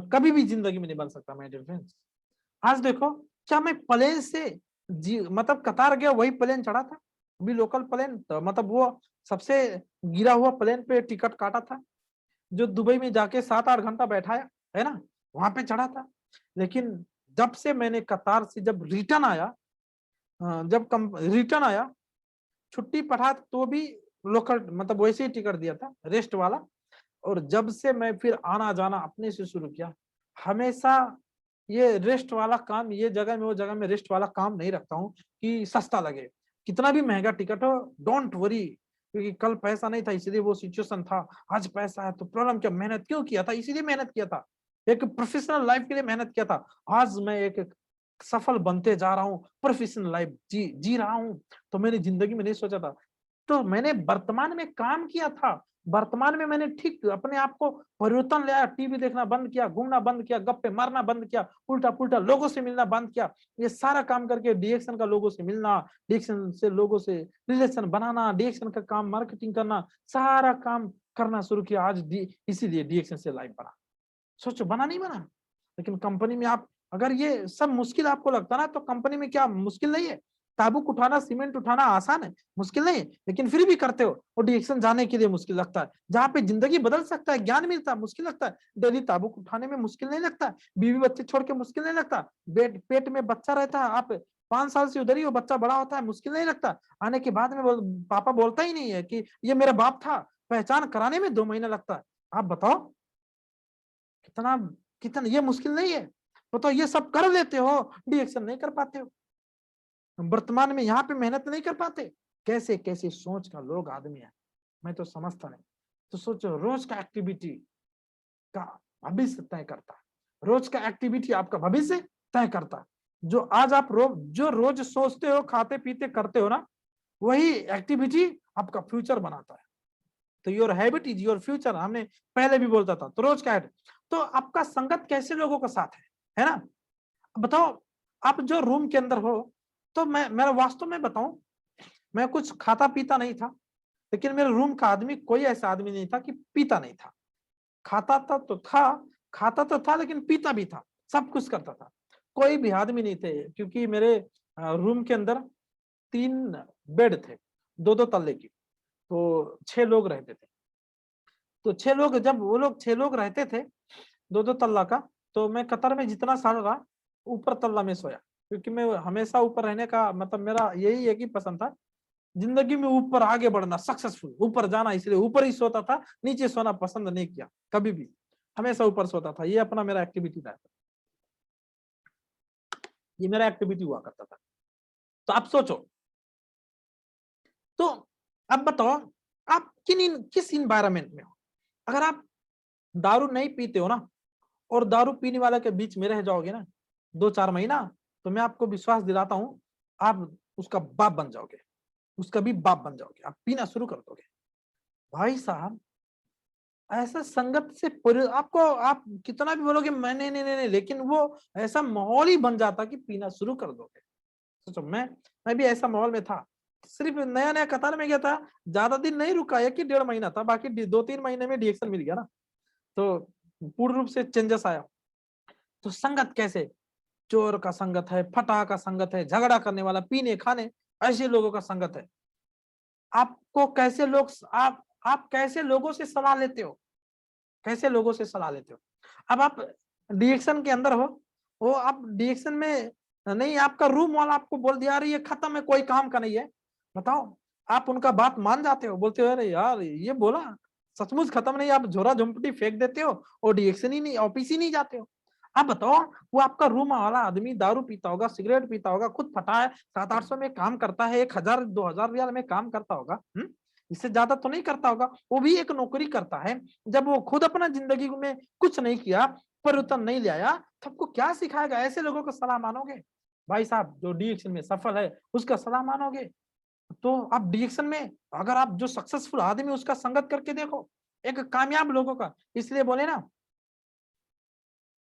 कभी भी जिंदगी में नहीं बन सकता माय डियर फ्रेंड्स। आज देखो, क्या मैं प्लेन से जी मतलब कतार गया वही प्लेन चढ़ा था, अभी लोकल प्लेन तो मतलब वो सबसे गिरा हुआ प्लेन पे टिकट काटा था, जो दुबई में जाके 7-8 घंटा बैठाया, है ना, वहां पे चढ़ा था। लेकिन जब से मैंने कतार से जब रिटर्न आया, जब कम रिटर्न आया, छुट्टी पढ़ा तो भी लोकल मतलब वैसे ही टिकट दिया था रेस्ट वाला, और जब से मैं फिर आना जाना अपने से शुरू किया, हमेशा ये रेस्ट वाला काम, ये जगह में वो जगह में रेस्ट वाला काम नहीं रखता हूँ कि सस्ता लगे, कितना भी महंगा टिकट हो, डोंट वरी, क्योंकि कल पैसा नहीं था इसलिए वो सिचुएशन था, आज पैसा है तो प्रॉब्लम क्या, मेहनत क्यों किया था, इसीलिए मेहनत किया था, एक प्रोफेशनल लाइफ के लिए मेहनत किया था, आज मैं एक सफल बनते जा रहा हूँ, प्रोफेशनल लाइफ जी रहा हूँ। तो मैंने जिंदगी में नहीं सोचा था, तो मैंने वर्तमान में काम किया था, वर्तमान में मैंने ठीक अपने आप को परिवर्तन लाया, टीवी देखना बंद किया, घूमना बंद किया, गप्पे मारना बंद किया, उल्टा पुल्टा लोगों से मिलना बंद किया, ये सारा काम करके डीएक्शन का लोगों से मिलना, डीएक्शन से लोगों से रिलेशन बनाना, डीएक्शन का काम मार्केटिंग करना, सारा काम करना शुरू किया आज इसीलिए डीएक्शन से लाइफ बना। सोचो बना नहीं बना, लेकिन कंपनी में आप अगर ये सब मुश्किल आपको लगता ना, तो कंपनी में क्या मुश्किल नहीं है, ताबूक उठाना, सीमेंट उठाना आसान है, मुश्किल नहीं है, लेकिन फिर भी करते हो, और डिरेक्शन जाने के लिए मुश्किल लगता है, जहाँ पे जिंदगी बदल सकता है, ज्ञान मिलता है, मुश्किल लगता है, डेली ताबूक उठाने में मुश्किल नहीं लगता, बीवी बच्चे छोड़ के मुश्किल नहीं लगता, पेट में बच्चा रहता है, आप 5 साल से उधर ही हो, बच्चा बड़ा होता है, मुश्किल नहीं लगता, आने के बाद में पापा बोलता ही नहीं है कि ये मेरा बाप था, पहचान कराने में 2 महीना लगता है। आप बताओ कितना कितना ये मुश्किल नहीं है, बताओ ये सब कर लेते हो, डिएक्शन नहीं कर पाते हो, वर्तमान में यहाँ पे मेहनत नहीं कर पाते, कैसे कैसे सोच का लोग आदमी है, मैं तो समझता नहीं। तो सोचो रोज का एक्टिविटी का भविष्य तय करता है, रोज का एक्टिविटी आपका भविष्य तय करता है, जो आज आप जो रोज सोचते हो, खाते पीते करते हो ना, वही एक्टिविटी आपका फ्यूचर बनाता है। तो your habit is your future, हमने पहले भी बोलता था, तो रोज का है। तो आपका संगत कैसे लोगों का साथ है ना, बताओ, आप जो रूम के अंदर हो, तो मेरा वास्तव में बताऊं, मैं कुछ खाता पीता नहीं था, लेकिन मेरे रूम का आदमी कोई ऐसा आदमी नहीं था कि पीता नहीं था, खाता था तो था, खाता तो था लेकिन पीता भी था, सब कुछ करता था, कोई भी आदमी नहीं थे, क्योंकि मेरे रूम के अंदर 3 बेड थे, 2-2 तल्ले की, तो 6 लोग रहते थे, तो 6 लोग, जब वो लोग 6 लोग रहते थे 2-2 तल्ला का, तो मैं कतर में जितना साल रहा, ऊपर तल्ला में सोया, क्योंकि मैं हमेशा ऊपर रहने का मतलब मेरा यही है कि पसंद था, जिंदगी में ऊपर आगे बढ़ना, सक्सेसफुल ऊपर जाना, इसलिए ऊपर ही सोता था, नीचे सोना पसंद नहीं किया कभी भी, हमेशा ऊपर सोता था, ये अपना मेरा एक्टिविटी था, ये मेरा एक्टिविटी हुआ करता था। तो आप सोचो, तो अब बताओ आप किस इन्वायरमेंट में हो, अगर आप दारू नहीं पीते हो ना, और दारू पीने वाले के बीच में रह जाओगे ना 2-4 महीना, तो मैं आपको विश्वास दिलाता हूं, आप उसका बाप बन जाओगे, उसका भी बाप बन जाओगे, आप पीना शुरू कर दोगे। भाई साहब, ऐसा संगत से आपको आप कितना भी बोलोगे मैंने नहीं, नहीं, नहीं, लेकिन वो ऐसा माहौल ही बन जाता कि पीना शुरू कर दोगे। सोचो, मैं भी ऐसा माहौल में था, सिर्फ नया नया कतार में गया था, ज्यादा दिन नहीं रुका, 1 ही 1.5 महीना था, बाकी 2-3 महीने में डिएक्शन मिल गया ना, तो पूर्ण रूप से चेंजेस आया। तो संगत कैसे, चोर का संगत है, फटा का संगत है, झगड़ा करने वाला, पीने खाने ऐसे लोगों का संगत है। आपको कैसे लोग आप कैसे लोगों से सलाह लेते हो, कैसे लोगों से सलाह लेते हो। अब आप डिएक्शन के अंदर हो, वो आप डिएक्शन में नहीं, आपका रूम वाला आपको बोल दिया अरे ये खत्म है, कोई काम का नहीं है, बताओ, आप उनका बात मान जाते हो, बोलते हो अरे यार ये बोला सचमुच खत्म नहीं, आप झोरा झुमपटी फेंक देते हो और डिएक्शन ही नहीं, ऑफिस ही नहीं जाते हो। आप बताओ, वो आपका रूम वाला आदमी दारू पीता होगा, सिगरेट पीता होगा, खुद फटा है, 700-800 में काम करता है, 1000-2000 रियाल में काम करता होगा, इससे ज्यादा तो नहीं करता होगा, वो भी एक नौकरी करता है, जब वो खुद अपना जिंदगी में कुछ नहीं किया, परिवर्तन नहीं ले आया, तो आपको क्या सिखाएगा, ऐसे लोगों का सलाह मानोगे। भाई साहब, जो डिएक्शन में सफल है उसका सलाह मानोगे, तो आप डिएक्शन में अगर आप जो सक्सेसफुल आदमी उसका संगत करके देखो, एक कामयाब लोगों का, इसलिए बोले ना,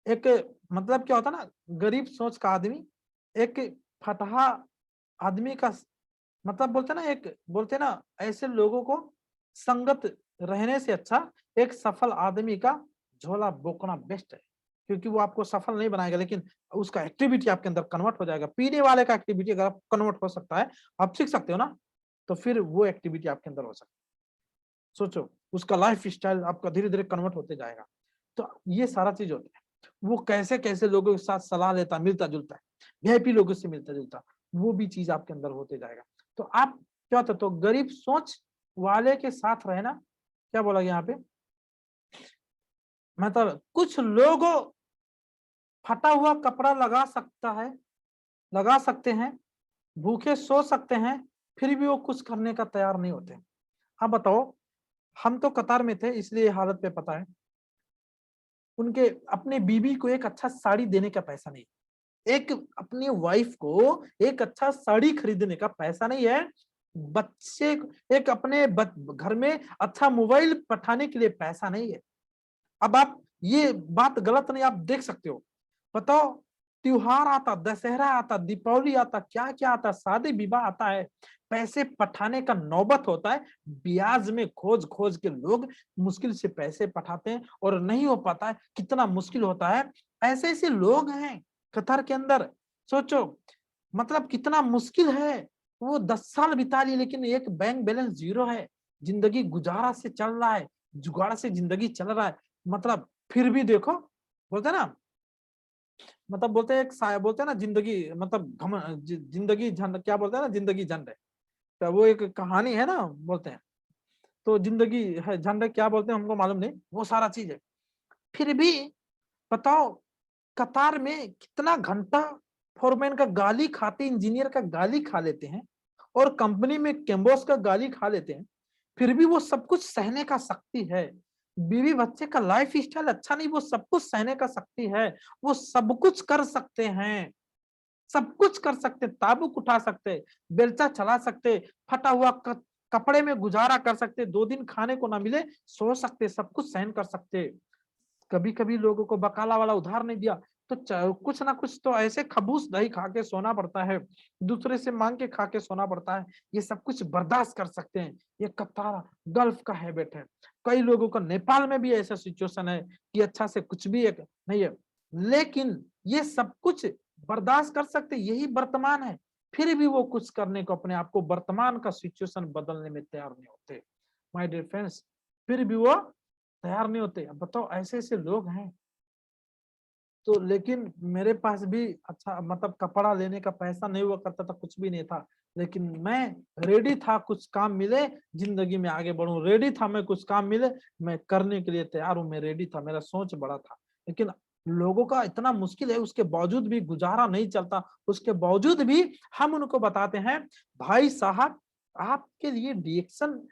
एक मतलब क्या होता ना, गरीब सोच का आदमी एक फटहा आदमी का मतलब बोलते ना, एक बोलते ना, ऐसे लोगों को संगत रहने से अच्छा एक सफल आदमी का झोला बोकना बेस्ट है, क्योंकि वो आपको सफल नहीं बनाएगा, लेकिन उसका एक्टिविटी आपके अंदर कन्वर्ट हो जाएगा। पीने वाले का एक्टिविटी अगर आप कन्वर्ट हो सकता है, आप सीख सकते हो ना, तो फिर वो एक्टिविटी आपके अंदर हो सकती है। सोचो, उसका लाइफ स्टाइल आपका धीरे धीरे कन्वर्ट होते जाएगा। तो ये सारा चीज होता है। वो कैसे कैसे लोगों के साथ सलाह लेता, मिलता जुलता है, वीआईपी लोगों से मिलता जुलता, वो भी चीज आपके अंदर होते जाएगा। तो आप क्या होता, तो गरीब सोच वाले के साथ रहना, क्या बोला यहाँ पे, मतलब कुछ लोगों फटा हुआ कपड़ा लगा सकते हैं, भूखे सो सकते हैं, फिर भी वो कुछ करने का तैयार नहीं होते। हाँ बताओ, हम तो कतार में थे इसलिए हालत पे पता है, उनके अपने बीबी को एक अच्छा साड़ी देने का पैसा नहीं, एक अपनी वाइफ को एक अच्छा साड़ी खरीदने का पैसा नहीं है, बच्चे एक अपने घर में अच्छा मोबाइल पठाने के लिए पैसा नहीं है। अब आप ये बात गलत नहीं, आप देख सकते हो। बताओ, त्योहार आता, दशहरा आता, दीपावली आता, क्या क्या आता, शादी विवाह आता है, पैसे पठाने का नौबत होता है, ब्याज में खोज खोज के लोग मुश्किल से पैसे पठाते हैं और नहीं हो पाता है, कितना मुश्किल होता है। ऐसे ऐसे लोग हैं कतार के अंदर। सोचो मतलब कितना मुश्किल है। वो 10 साल बिता लिए लेकिन एक बैंक बैलेंस जीरो है, जिंदगी गुजारा से चल रहा है, जुगाड़ से जिंदगी चल रहा है। मतलब फिर भी देखो, बोलते ना, मतलब बोलते हैं बोलते हैं ना, जिंदगी मतलब जिंदगी झंड, क्या बोलते हैं ना, जिंदगी झंड है, तो वो एक कहानी है ना, बोलते हैं। तो जिंदगी है झंड, क्या बोलते हैं हमको मालूम नहीं, वो सारा चीज है। फिर भी बताओ, कतार में कितना घंटा फोरमैन का गाली खाते, इंजीनियर का गाली खा लेते हैं, और कंपनी में कैम्बोस का गाली खा लेते हैं, फिर भी वो सब कुछ सहने का शक्ति है। बीवी बच्चे का लाइफ स्टाइल अच्छा नहीं, वो सब कुछ सहने का शक्ति है। वो सब कुछ कर सकते हैं, सब कुछ कर सकते, ताबूक उठा सकते, बेलचा चला सकते, फटा हुआ कपड़े में गुजारा कर सकते, 2 दिन खाने को ना मिले सो सकते, सब कुछ सहन कर सकते। कभी कभी लोगों को बकाला वाला उधार नहीं दिया तो कुछ ना कुछ तो ऐसे खबूस दही खा के सोना पड़ता है, दूसरे से मांग के खा के सोना पड़ता है। ये सब कुछ बर्दाश्त कर सकते हैं, ये कतार गल्फ का हैबिट है। कई लोगों का नेपाल में भी ऐसा सिचुएशन है कि अच्छा से कुछ भी एक नहीं है, लेकिन ये सब कुछ बर्दाश्त कर सकते, यही वर्तमान है। फिर भी वो कुछ करने को, अपने आप को वर्तमान का सिचुएशन बदलने में तैयार नहीं होते माय डियर फ्रेंड्स, फिर भी वो तैयार नहीं होते। अब बताओ, ऐसे ऐसे लोग हैं। तो लेकिन मेरे पास भी अच्छा मतलब कपड़ा लेने का पैसा नहीं हुआ करता था, कुछ भी नहीं था, लेकिन मैं रेडी था, कुछ काम मिले जिंदगी में आगे बढ़ूं, रेडी था मैं, कुछ काम मिले मैं करने के लिए तैयार हूं, मैं रेडी था, मेरा सोच बड़ा था। लेकिन लोगों का इतना मुश्किल है, उसके बावजूद भी गुजारा नहीं चलता, उसके बावजूद भी हम उनको बताते हैं, भाई साहब आपके लिए डीएक्शन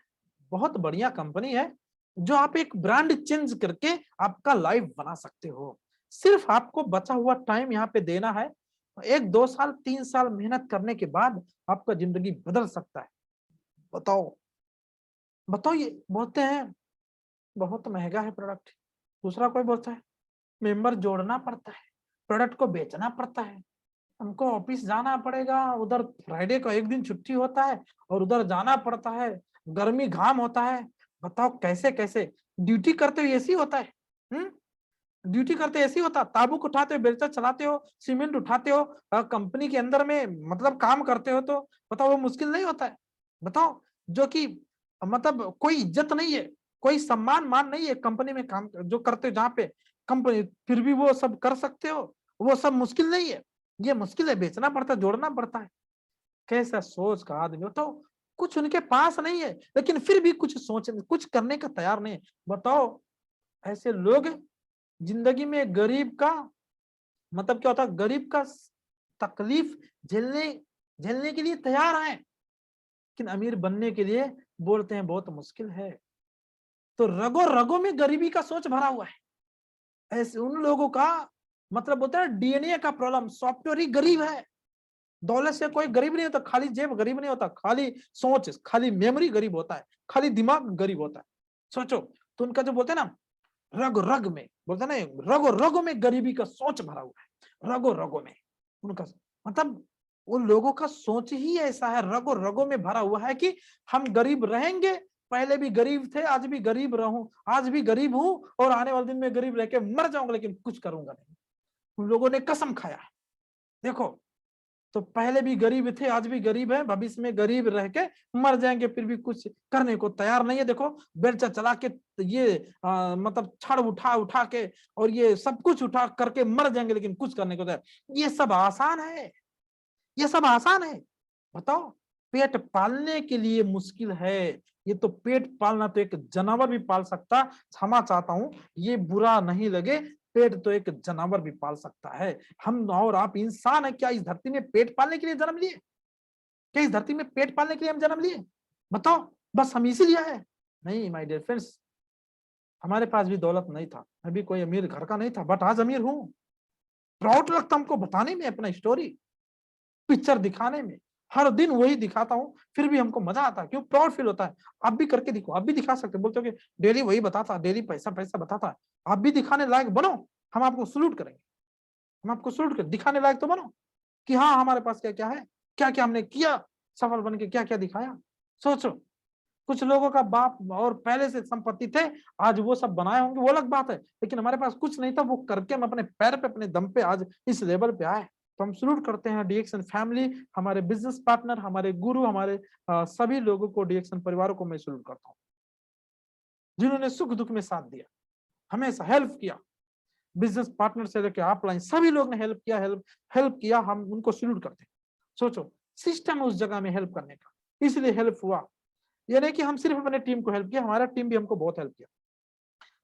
बहुत बढ़िया कंपनी है, जो आप एक ब्रांड चेंज करके आपका लाइफ बना सकते हो। सिर्फ आपको बचा हुआ टाइम यहाँ पे देना है, 1 2 साल 3 साल मेहनत करने के बाद आपका जिंदगी बदल सकता है। बताओ, बताओ, ये बोलते हैं बहुत महंगा है प्रोडक्ट, दूसरा कोई बोलता है मेंबर जोड़ना पड़ता है, प्रोडक्ट को बेचना पड़ता है, हमको ऑफिस जाना पड़ेगा, उधर फ्राइडे को एक दिन छुट्टी होता है और उधर जाना पड़ता है, गर्मी घाम होता है। बताओ कैसे कैसे ड्यूटी करते हो, ऐसी होता है। ड्यूटी करते ऐसी होता, ताबूक उठाते हो, बेलचा चलाते हो, सीमेंट उठाते हो, कंपनी के अंदर में मतलब काम करते हो, तो बताओ वो मुश्किल नहीं होता है। बताओ, जो कि मतलब कोई इज्जत नहीं है, कोई सम्मान मान नहीं है कंपनी में काम जो करते हो, जहाँ पे कंपनी, फिर भी वो सब कर सकते हो, वो सब मुश्किल नहीं है। ये मुश्किल है, बेचना पड़ता है, जोड़ना पड़ता है। कैसा सोच का आदमी हो, तो कुछ उनके पास नहीं है, लेकिन फिर भी कुछ सोचने, कुछ करने का तैयार नहीं है। बताओ, ऐसे लोग जिंदगी में गरीब का मतलब क्या होता है, गरीब का तकलीफ झेलने झेलने के लिए तैयार है, लेकिन अमीर बनने के लिए बोलते हैं बहुत मुश्किल है। तो रगों रगों में गरीबी का सोच भरा हुआ है। ऐसे उन लोगों का मतलब बोलते हैं डीएनए का प्रॉब्लम, सॉफ्टवेयर ही गरीब है। दौलत से कोई गरीब नहीं होता, खाली जेब गरीब नहीं होता, खाली सोच, खाली मेमोरी गरीब होता है, खाली दिमाग गरीब होता है। सोचो, तो उनका जो बोलते हैं ना, रग रग में बोलते ना, रगो रगो में गरीबी का सोच भरा हुआ है, रगो रगो में उनका मतलब उन लोगों का सोच ही ऐसा है, रगो रगो में भरा हुआ है कि हम गरीब रहेंगे पहले भी गरीब थे, आज भी गरीब रहूं, आज भी गरीब हूं और आने वाले दिन में गरीब रह के मर जाऊंगा, लेकिन कुछ करूंगा नहीं। उन लोगों ने कसम खाया है। देखो, तो पहले भी गरीब थे, आज भी गरीब है, भविष्य में गरीब रह के मर जाएंगे, फिर भी कुछ करने को तैयार नहीं है। देखो, बेलचा चला के ये मतलब छड़ उठा उठा के और ये सब कुछ उठा करके मर जाएंगे, लेकिन कुछ करने को तैयार। ये सब आसान है, ये सब आसान है। बताओ, पेट पालने के लिए मुश्किल है। ये तो पेट पालना तो एक जानवर भी पाल सकता। क्षमा चाहता हूं, ये बुरा नहीं लगे, पेट तो एक जानवर भी पाल सकता है। हम और आप इंसान है, क्या इस धरती में पेट पालने के लिए जन्म लिए? क्या इस धरती में पेट पालने के लिए हम जन्म लिए? बताओ, बस हम इसी लिया है? नहीं माय डियर फ्रेंड्स, हमारे पास भी दौलत नहीं था, मैं भी कोई अमीर घर का नहीं था, बट आज अमीर हूं। प्राउड लगता हमको बताने में अपना स्टोरी, पिक्चर दिखाने में। हर दिन वही दिखाता हूँ, फिर भी हमको मजा आता है। क्यों? प्राउड फील होता है। आप भी करके दिखो, आप भी दिखा सकते हो। बोलते हो कि डेली वही बताता, डेली पैसा पैसा बताता है। आप भी दिखाने लायक बनो, हम आपको सल्यूट करेंगे। हम आपको सल्यूट करें, दिखाने लायक तो बनो कि हाँ हमारे पास क्या क्या है, क्या क्या हमने किया, सफल बन के क्या क्या दिखाया। सोचो, कुछ लोगों का बाप और पहले से संपत्ति थे, आज वो सब बनाए होंगे, वो अलग बात है, लेकिन हमारे पास कुछ नहीं था, वो करके हम अपने पैर पे, अपने दम पे आज इस लेवल पे आए। तो हम सल्यूट करते हैं डीएक्सन फैमिली, हमारे बिजनेस पार्टनर, हमारे गुरु, हमारे सभी लोगों को, डीएक्सन परिवारों को मैं सल्यूट करता हूँ, जिन्होंने सुख दुख में साथ दिया, हमेशा हेल्प किया। बिजनेस पार्टनर से लेकर अपलाइन सभी लोग ने हेल्प किया, हेल्प किया, हम उनको सल्यूट करते हैं। सोचो, सिस्टम उस जगह में हेल्प करने का, इसलिए हेल्प हुआ। ये नहीं कि हम सिर्फ अपने टीम को हेल्प किया, हमारा टीम भी हमको बहुत हेल्प किया।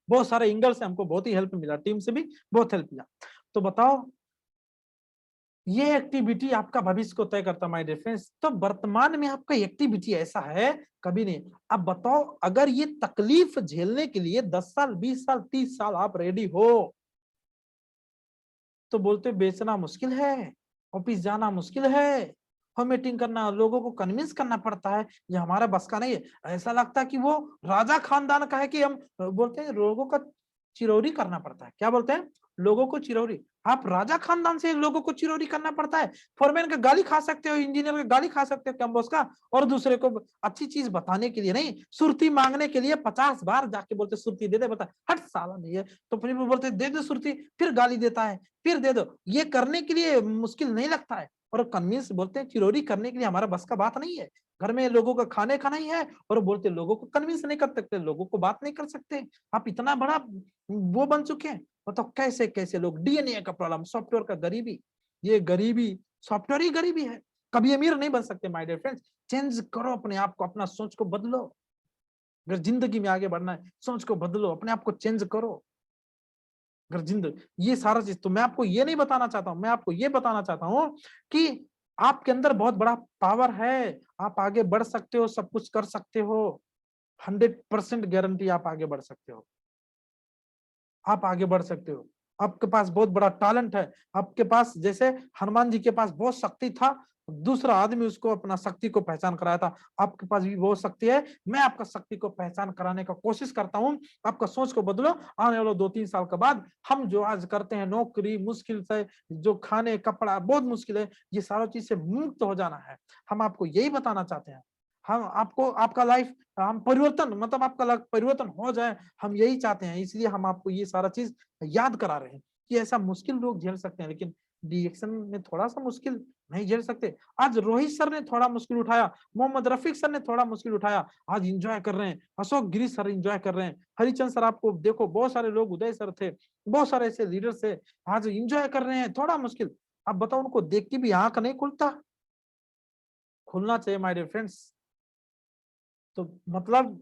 बहुत सारे एंगल से हमको बहुत ही हेल्प मिला, टीम से भी बहुत हेल्प मिला। तो बताओ, ये एक्टिविटी आपका भविष्य को तय करता, माय डियर फ्रेंड्स। तो वर्तमान में आपका एक्टिविटी ऐसा है, कभी नहीं। अब बताओ, अगर ये तकलीफ झेलने के लिए 10 साल, 20 साल, 30 साल आप रेडी हो, तो बोलते बेचना मुश्किल है, ऑफिस जाना मुश्किल है, और मीटिंग करना, लोगों को कन्विंस करना पड़ता है, ये हमारा बस का नहीं है। ऐसा लगता है कि वो राजा खानदान का है, कि हम बोलते हैं लोगों का चिरौरी करना पड़ता है। क्या बोलते हैं? लोगों को चिरौरी। आप राजा खानदान से लोगों को चिरौरी करना पड़ता है? फॉरमैन का गाली खा सकते हो, इंजीनियर का गाली खा सकते हो, कम बॉस का, और दूसरे को अच्छी चीज बताने के लिए नहीं, सुर्ती मांगने के लिए 50 बार जाके बोलते सुर्ती दे दे, बता हट साला नहीं है, तो फिर वो बोलते दे दे सुर्ती, फिर गाली देता है, फिर दे दो। ये करने के लिए मुश्किल नहीं लगता है, और कन्विंस बोलते हैं चिरौरी करने के लिए हमारा बस का बात नहीं है। घर में लोगों का खाने का नहीं है, और बोलते लोगों को कन्विंस नहीं कर सकते, लोगों को बात नहीं कर सकते। आप इतना बड़ा वो बन चुके हैं। बताओ कैसे कैसे लोग, डीएनए का प्रॉब्लम, सॉफ्टवेयर का गरीबी, ये गरीबी, सॉफ्टवेयर ही गरीबी है। कभी अमीर नहीं बन सकते माय डियर फ्रेंड्स। चेंज करो अपने आप को, अपना सोच को बदलो। अगर जिंदगी में आगे बढ़ना है, सोच को बदलो, अपने आप को चेंज करो। अगर जिंदगी, ये सारा चीज तो मैं आपको ये नहीं बताना चाहता हूं, मैं आपको ये बताना चाहता हूं कि आपके अंदर बहुत बड़ा पावर है, आप आगे बढ़ सकते हो, सब कुछ कर सकते हो। 100% गारंटी, आप आगे बढ़ सकते हो, आप आगे बढ़ सकते हो। आपके पास बहुत बड़ा टैलेंट है, आपके पास, जैसे हनुमान जी के पास बहुत शक्ति था, दूसरा आदमी उसको अपना शक्ति को पहचान कराया था, आपके पास भी बहुत शक्ति है। मैं आपका शक्ति को पहचान कराने का कोशिश करता हूं। आपका सोच को बदलो। आने वाले 2-3 साल के बाद हम जो आज करते हैं, नौकरी मुश्किल से, जो खाने कपड़ा बहुत मुश्किल है, ये सारा चीज से मुक्त हो जाना है। हम आपको यही बताना चाहते हैं। हम आपको, आपका लाइफ, हम परिवर्तन, मतलब आपका लाइफ परिवर्तन हो जाए, हम यही चाहते हैं। इसलिए हम आपको ये सारा चीज याद करा रहे हैं कि ऐसा मुश्किल लोग झेल सकते हैं, लेकिन डीएक्शन में थोड़ा सा मुश्किल नहीं झेल सकते। आज रोहित सर ने थोड़ा मुश्किल उठाया, मोहम्मद रफीक सर ने थोड़ा मुश्किल उठाया, आज एंजॉय कर रहे हैं। अशोक गिरी सर एंजॉय कर रहे हैं, हरिचंद सर, आपको देखो बहुत सारे लोग, उदय सर थे, बहुत सारे ऐसे लीडर थे, आज एंजॉय कर रहे हैं। थोड़ा मुश्किल, अब बताओ, उनको देख के भी आंख नहीं खुलता? खुलना चाहिए माय डियर फ्रेंड्स। तो मतलब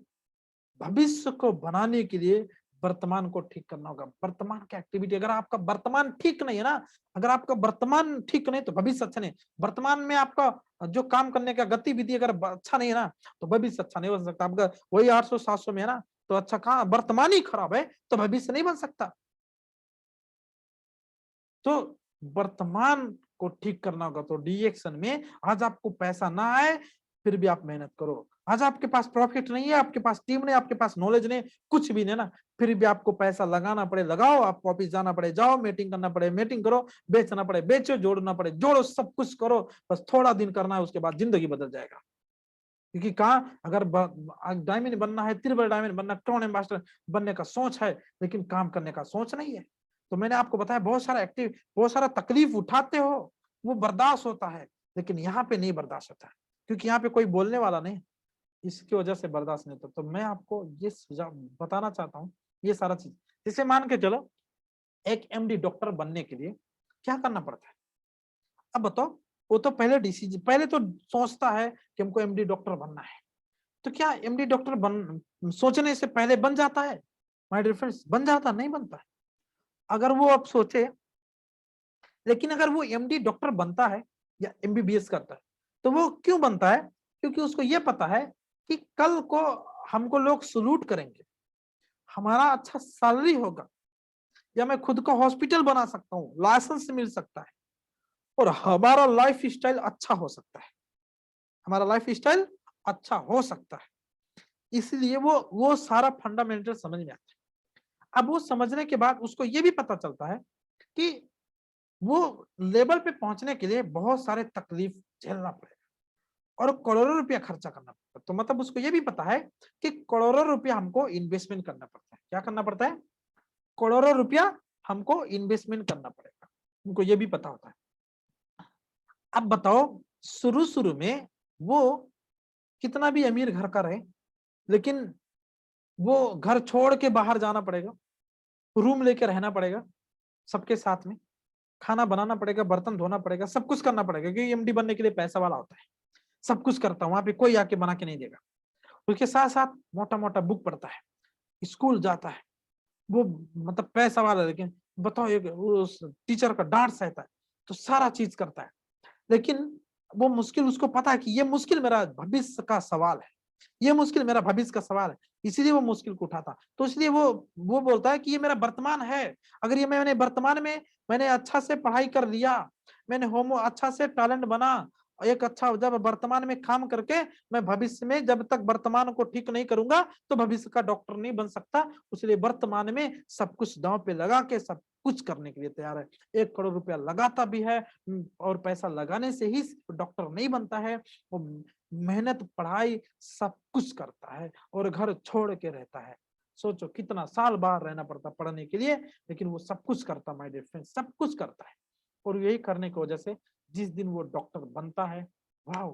भविष्य को बनाने के लिए वर्तमान को ठीक करना होगा। वर्तमान की एक्टिविटी, अगर आपका वर्तमान ठीक नहीं है ना, अगर आपका वर्तमान ठीक नहीं तो भविष्य अच्छा नहीं। वर्तमान में आपका जो काम करने का गतिविधि अगर अच्छा नहीं है ना, तो भविष्य अच्छा नहीं बन सकता। आपका वही 800-700 में है ना, तो अच्छा कहाँ, वर्तमान ही खराब है तो भविष्य नहीं बन सकता। तो वर्तमान को ठीक करना होगा। तो डीएक्शन में आज आपको पैसा ना आए, फिर भी आप मेहनत करो। आज आपके पास प्रॉफिट नहीं है, आपके पास टीम नहीं, आपके पास नॉलेज नहीं, कुछ भी नहीं ना, फिर भी आपको पैसा लगाना पड़े लगाओ, आपको ऑफिस जाना पड़े जाओ, मीटिंग करना पड़े मीटिंग करो, बेचना पड़े बेचो, जोड़ना पड़े जोड़ो, सब कुछ करो। बस थोड़ा दिन करना है, उसके बाद जिंदगी बदल जाएगा। क्योंकि कहा अगर डायमंड बनना है, ट्रिपल डायमंड बनना, क्राउन एम्बेसडर बनने का सोच है, लेकिन काम करने का सोच नहीं है। तो मैंने आपको बताया बहुत सारा बहुत सारा तकलीफ उठाते हो, वो बर्दाश्त होता है, लेकिन यहाँ पे नहीं बर्दाश्त होता है, क्योंकि यहाँ पे कोई बोलने वाला नहीं, इसकी वजह से बर्दाश्त नहीं होता। तो मैं आपको ये सुझाव बताना चाहता हूँ, ये सारा चीज जैसे मान के चलो, एक एमडी डॉक्टर बनने के लिए क्या करना पड़ता है, अब बताओ। वो तो पहले डिसीजन, पहले तो सोचता है कि हमको एमडी डॉक्टर बनना है, तो क्या एमडी डॉक्टर बन सोचने से पहले बन जाता है? माय डियर फ्रेंड्स, बन जाता नहीं, बनता है। अगर वो अब सोचे, लेकिन अगर वो एमडी डॉक्टर बनता है या एमबीबीएस करता है, तो वो क्यों बनता है? क्योंकि उसको ये पता है कि कल को हमको लोग सल्यूट करेंगे, हमारा अच्छा सैलरी होगा, या मैं खुद को हॉस्पिटल बना सकता हूँ, लाइसेंस मिल सकता है, और हमारा लाइफ स्टाइल अच्छा हो सकता है, हमारा लाइफ स्टाइल अच्छा हो सकता है। इसलिए वो सारा फंडामेंटल समझ में आता है। अब वो समझने के बाद उसको ये भी पता चलता है कि वो लेवल पे पहुंचने के लिए बहुत सारे तकलीफ झेलना पड़ेगा और करोड़ों रुपया खर्चा करना पड़ता है। तो मतलब उसको ये भी पता है कि करोड़ों रुपया हमको इन्वेस्टमेंट करना पड़ता है। क्या करना पड़ता है? करोड़ों रुपया हमको इन्वेस्टमेंट करना पड़ेगा, उनको ये भी पता होता है। अब बताओ, शुरू शुरू में वो कितना भी अमीर घर का रहे, लेकिन वो घर छोड़ के बाहर जाना पड़ेगा, रूम लेके रहना पड़ेगा सबके साथ में, खाना बनाना पड़ेगा, बर्तन धोना पड़ेगा, सब कुछ करना पड़ेगा, क्योंकि एमडी बनने के लिए पैसा वाला होता है, सब कुछ करता है, वहां पे कोई आके बना के नहीं देगा। उसके साथ साथ मोटा मोटा बुक पढ़ता है, स्कूल जाता है, वो मतलब पैसा वाला, लेकिन बताओ एक उस टीचर का डांट सहता है, तो सारा चीज करता है। लेकिन वो मुश्किल, उसको पता है कि ये मुश्किल मेरा भविष्य का सवाल है, ये मुश्किल मेरा भविष्य का सवाल है, इसीलिए वो मुश्किल को उठाता। तो इसलिए वो बोलता है कि ये मेरा वर्तमान है, अगर ये मैंने वर्तमान में मैंने अच्छा से पढ़ाई कर लिया, मैंने होमो अच्छा से टैलेंट बना, एक अच्छा जब वर्तमान में काम करके मैं भविष्य में जब तक वर्तमान को ठीक नहीं करूंगा तो भविष्य का डॉक्टर नहीं बन सकता। इसलिए वर्तमान में सब कुछ दांव पे लगा के सब कुछ करने के लिए तैयार है। 1 करोड़ रुपया लगाता भी है, और पैसा लगाने से ही डॉक्टर नहीं बनता है, वो मेहनत पढ़ाई सब कुछ करता है और घर छोड़ के रहता है। सोचो कितना साल बाहर रहना पड़ता पढ़ने के लिए, लेकिन वो सब कुछ करता, माय डियर फ्रेंड, सब कुछ करता है। और यही करने की वजह से जिस दिन वो डॉक्टर बनता है, वाह,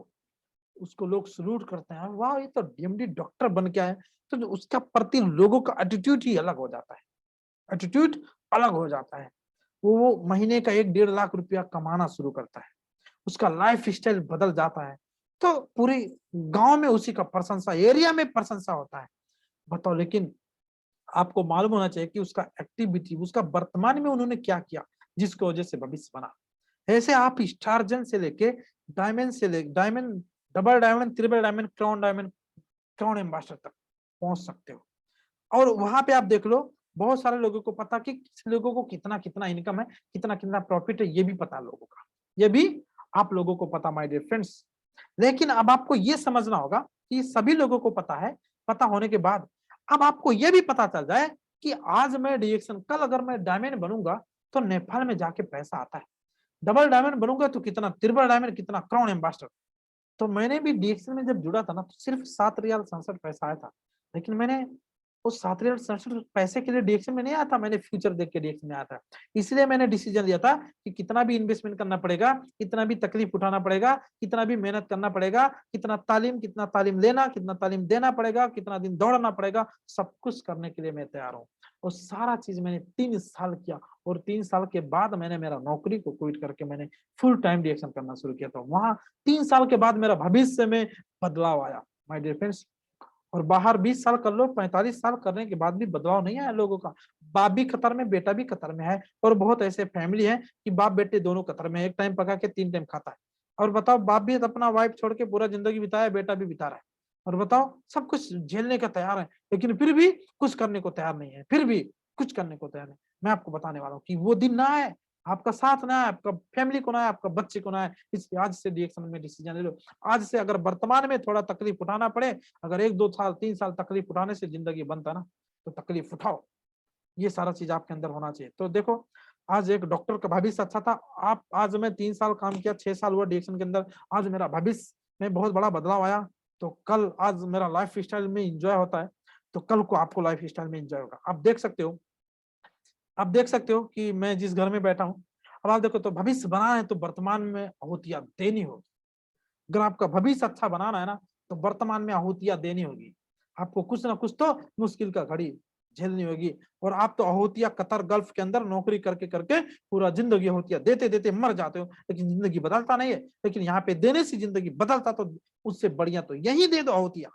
उसको लोग सल्यूट करते हैं, वाह ये तो डीएमडी डॉक्टर बन के आए। तो उसका प्रति लोगों का एटीट्यूड ही अलग हो जाता है, एटीट्यूड अलग हो जाता है। वो महीने का 1-1.5 लाख रुपया कमाना शुरू करता है, उसका लाइफ स्टाइल बदल जाता है। तो पूरे गांव में उसी का प्रशंसा, एरिया में प्रशंसा होता है। बताओ, लेकिन आपको मालूम होना चाहिए कि उसका एक्टिविटी, उसका वर्तमान में उन्होंने क्या किया जिसकी वजह से भविष्य बना। ऐसे आप स्टारजन से लेके डायमंड से ले diamond, double diamond, triple diamond, crown ambassador तक पहुंच सकते हो। और वहां पे आप देख लो, बहुत सारे लोगों को पता कि किस लोगों को कितना कितना इनकम है, कितना कितना प्रॉफिट है, ये भी पता लोगों का, ये भी आप लोगों को पता, माय डियर फ्रेंड्स। लेकिन अब आपको ये समझना होगा कि सभी लोगों को पता है, पता होने के बाद अब आपको ये भी पता चल जाए कि आज मैं डीएक्शन, कल अगर मैं डायमंड बनूंगा तो नेपाल में जाके पैसा आता है, डबल डायमंड बनूंगा तो कितना, ट्रिपल डायमंड कितना, क्राउन एम्बेसडर। तो मैंने भी डीएक्शन में जब जुड़ा था ना, तो सिर्फ 7 रियाल 67 पैसा आया था, लेकिन मैंने उस 7 रियाल 67 पैसे के लिए डीएक्शन में नहीं आया था, मैंने फ्यूचर देख के डीएक्शन में आया था। इसलिए मैंने डिसीजन लिया था कि कितना भी इन्वेस्टमेंट करना पड़ेगा, कितना भी तकलीफ उठाना पड़ेगा, कितना भी मेहनत करना पड़ेगा, कितना तालीम लेना, कितना तालीम देना पड़ेगा, कितना दिन दौड़ना पड़ेगा, सब कुछ करने के लिए मैं तैयार हूँ। और सारा चीज मैंने 3 साल किया, और 3 साल के बाद मैंने मेरा नौकरी को क्विट करके मैंने फुल टाइम डीएक्शन करना शुरू किया था। वहां 3 साल के बाद मेरा भविष्य में बदलाव आया, माय डियर फ्रेंड्स। और बाहर 20 साल कर लो, 45 साल करने के बाद भी बदलाव नहीं आया लोगों का। बाप भी कतर में, बेटा भी कतर में है, और बहुत ऐसे फैमिली है कि बाप बेटे दोनों कतर में, एक टाइम पका के 3 टाइम खाता है। और बताओ, बाप भी अपना वाइफ छोड़ के पूरा जिंदगी बिताया, बेटा भी बिता रहा है, और बताओ सब कुछ झेलने का तैयार है, लेकिन फिर भी कुछ करने को तैयार नहीं है, फिर भी कुछ करने को तैयार नहीं। मैं आपको बताने वाला हूँ कि वो दिन ना आए, आपका साथ ना आए, आपका फैमिली को ना आए, आपका बच्चे को ना आए, इसलिए आज से डीएक्शन में डिसीजन ले लो। आज से अगर वर्तमान में थोड़ा तकलीफ उठाना पड़े, अगर 1-2 साल 3 साल तकलीफ उठाने से जिंदगी बनता ना, तो तकलीफ उठाओ। ये सारा चीज आपके अंदर होना चाहिए। तो देखो, आज एक डॉक्टर का भविष्य अच्छा था, आप आज मैं 3 साल काम किया, 6 साल हुआ डीएक्शन के अंदर, आज मेरा भविष्य में बहुत बड़ा बदलाव आया। तो कल आज मेरा लाइफ स्टाइल में एंजॉय होता है, तो कल को आपको लाइफ स्टाइल में एंजॉय होगा। आप देख सकते हो, आप देख सकते हो कि मैं जिस घर में बैठा हूँ, अब आप देखो, तो भविष्य बनाना है तो वर्तमान में आहुतियां देनी होगी। अगर आपका भविष्य अच्छा बनाना है ना, तो वर्तमान में आहुतियां देनी होगी। आपको कुछ ना कुछ तो मुश्किल का घड़ी झेलनी होगी। और आप तो आहुतियां कतर गल्फ के अंदर नौकरी करके करके पूरा जिंदगी आहुतियां देते देते मर जाते हो, लेकिन जिंदगी बदलता नहीं है। लेकिन यहाँ पे देने से जिंदगी बदलता, तो उससे बढ़िया तो यही दे दो आहुतियां।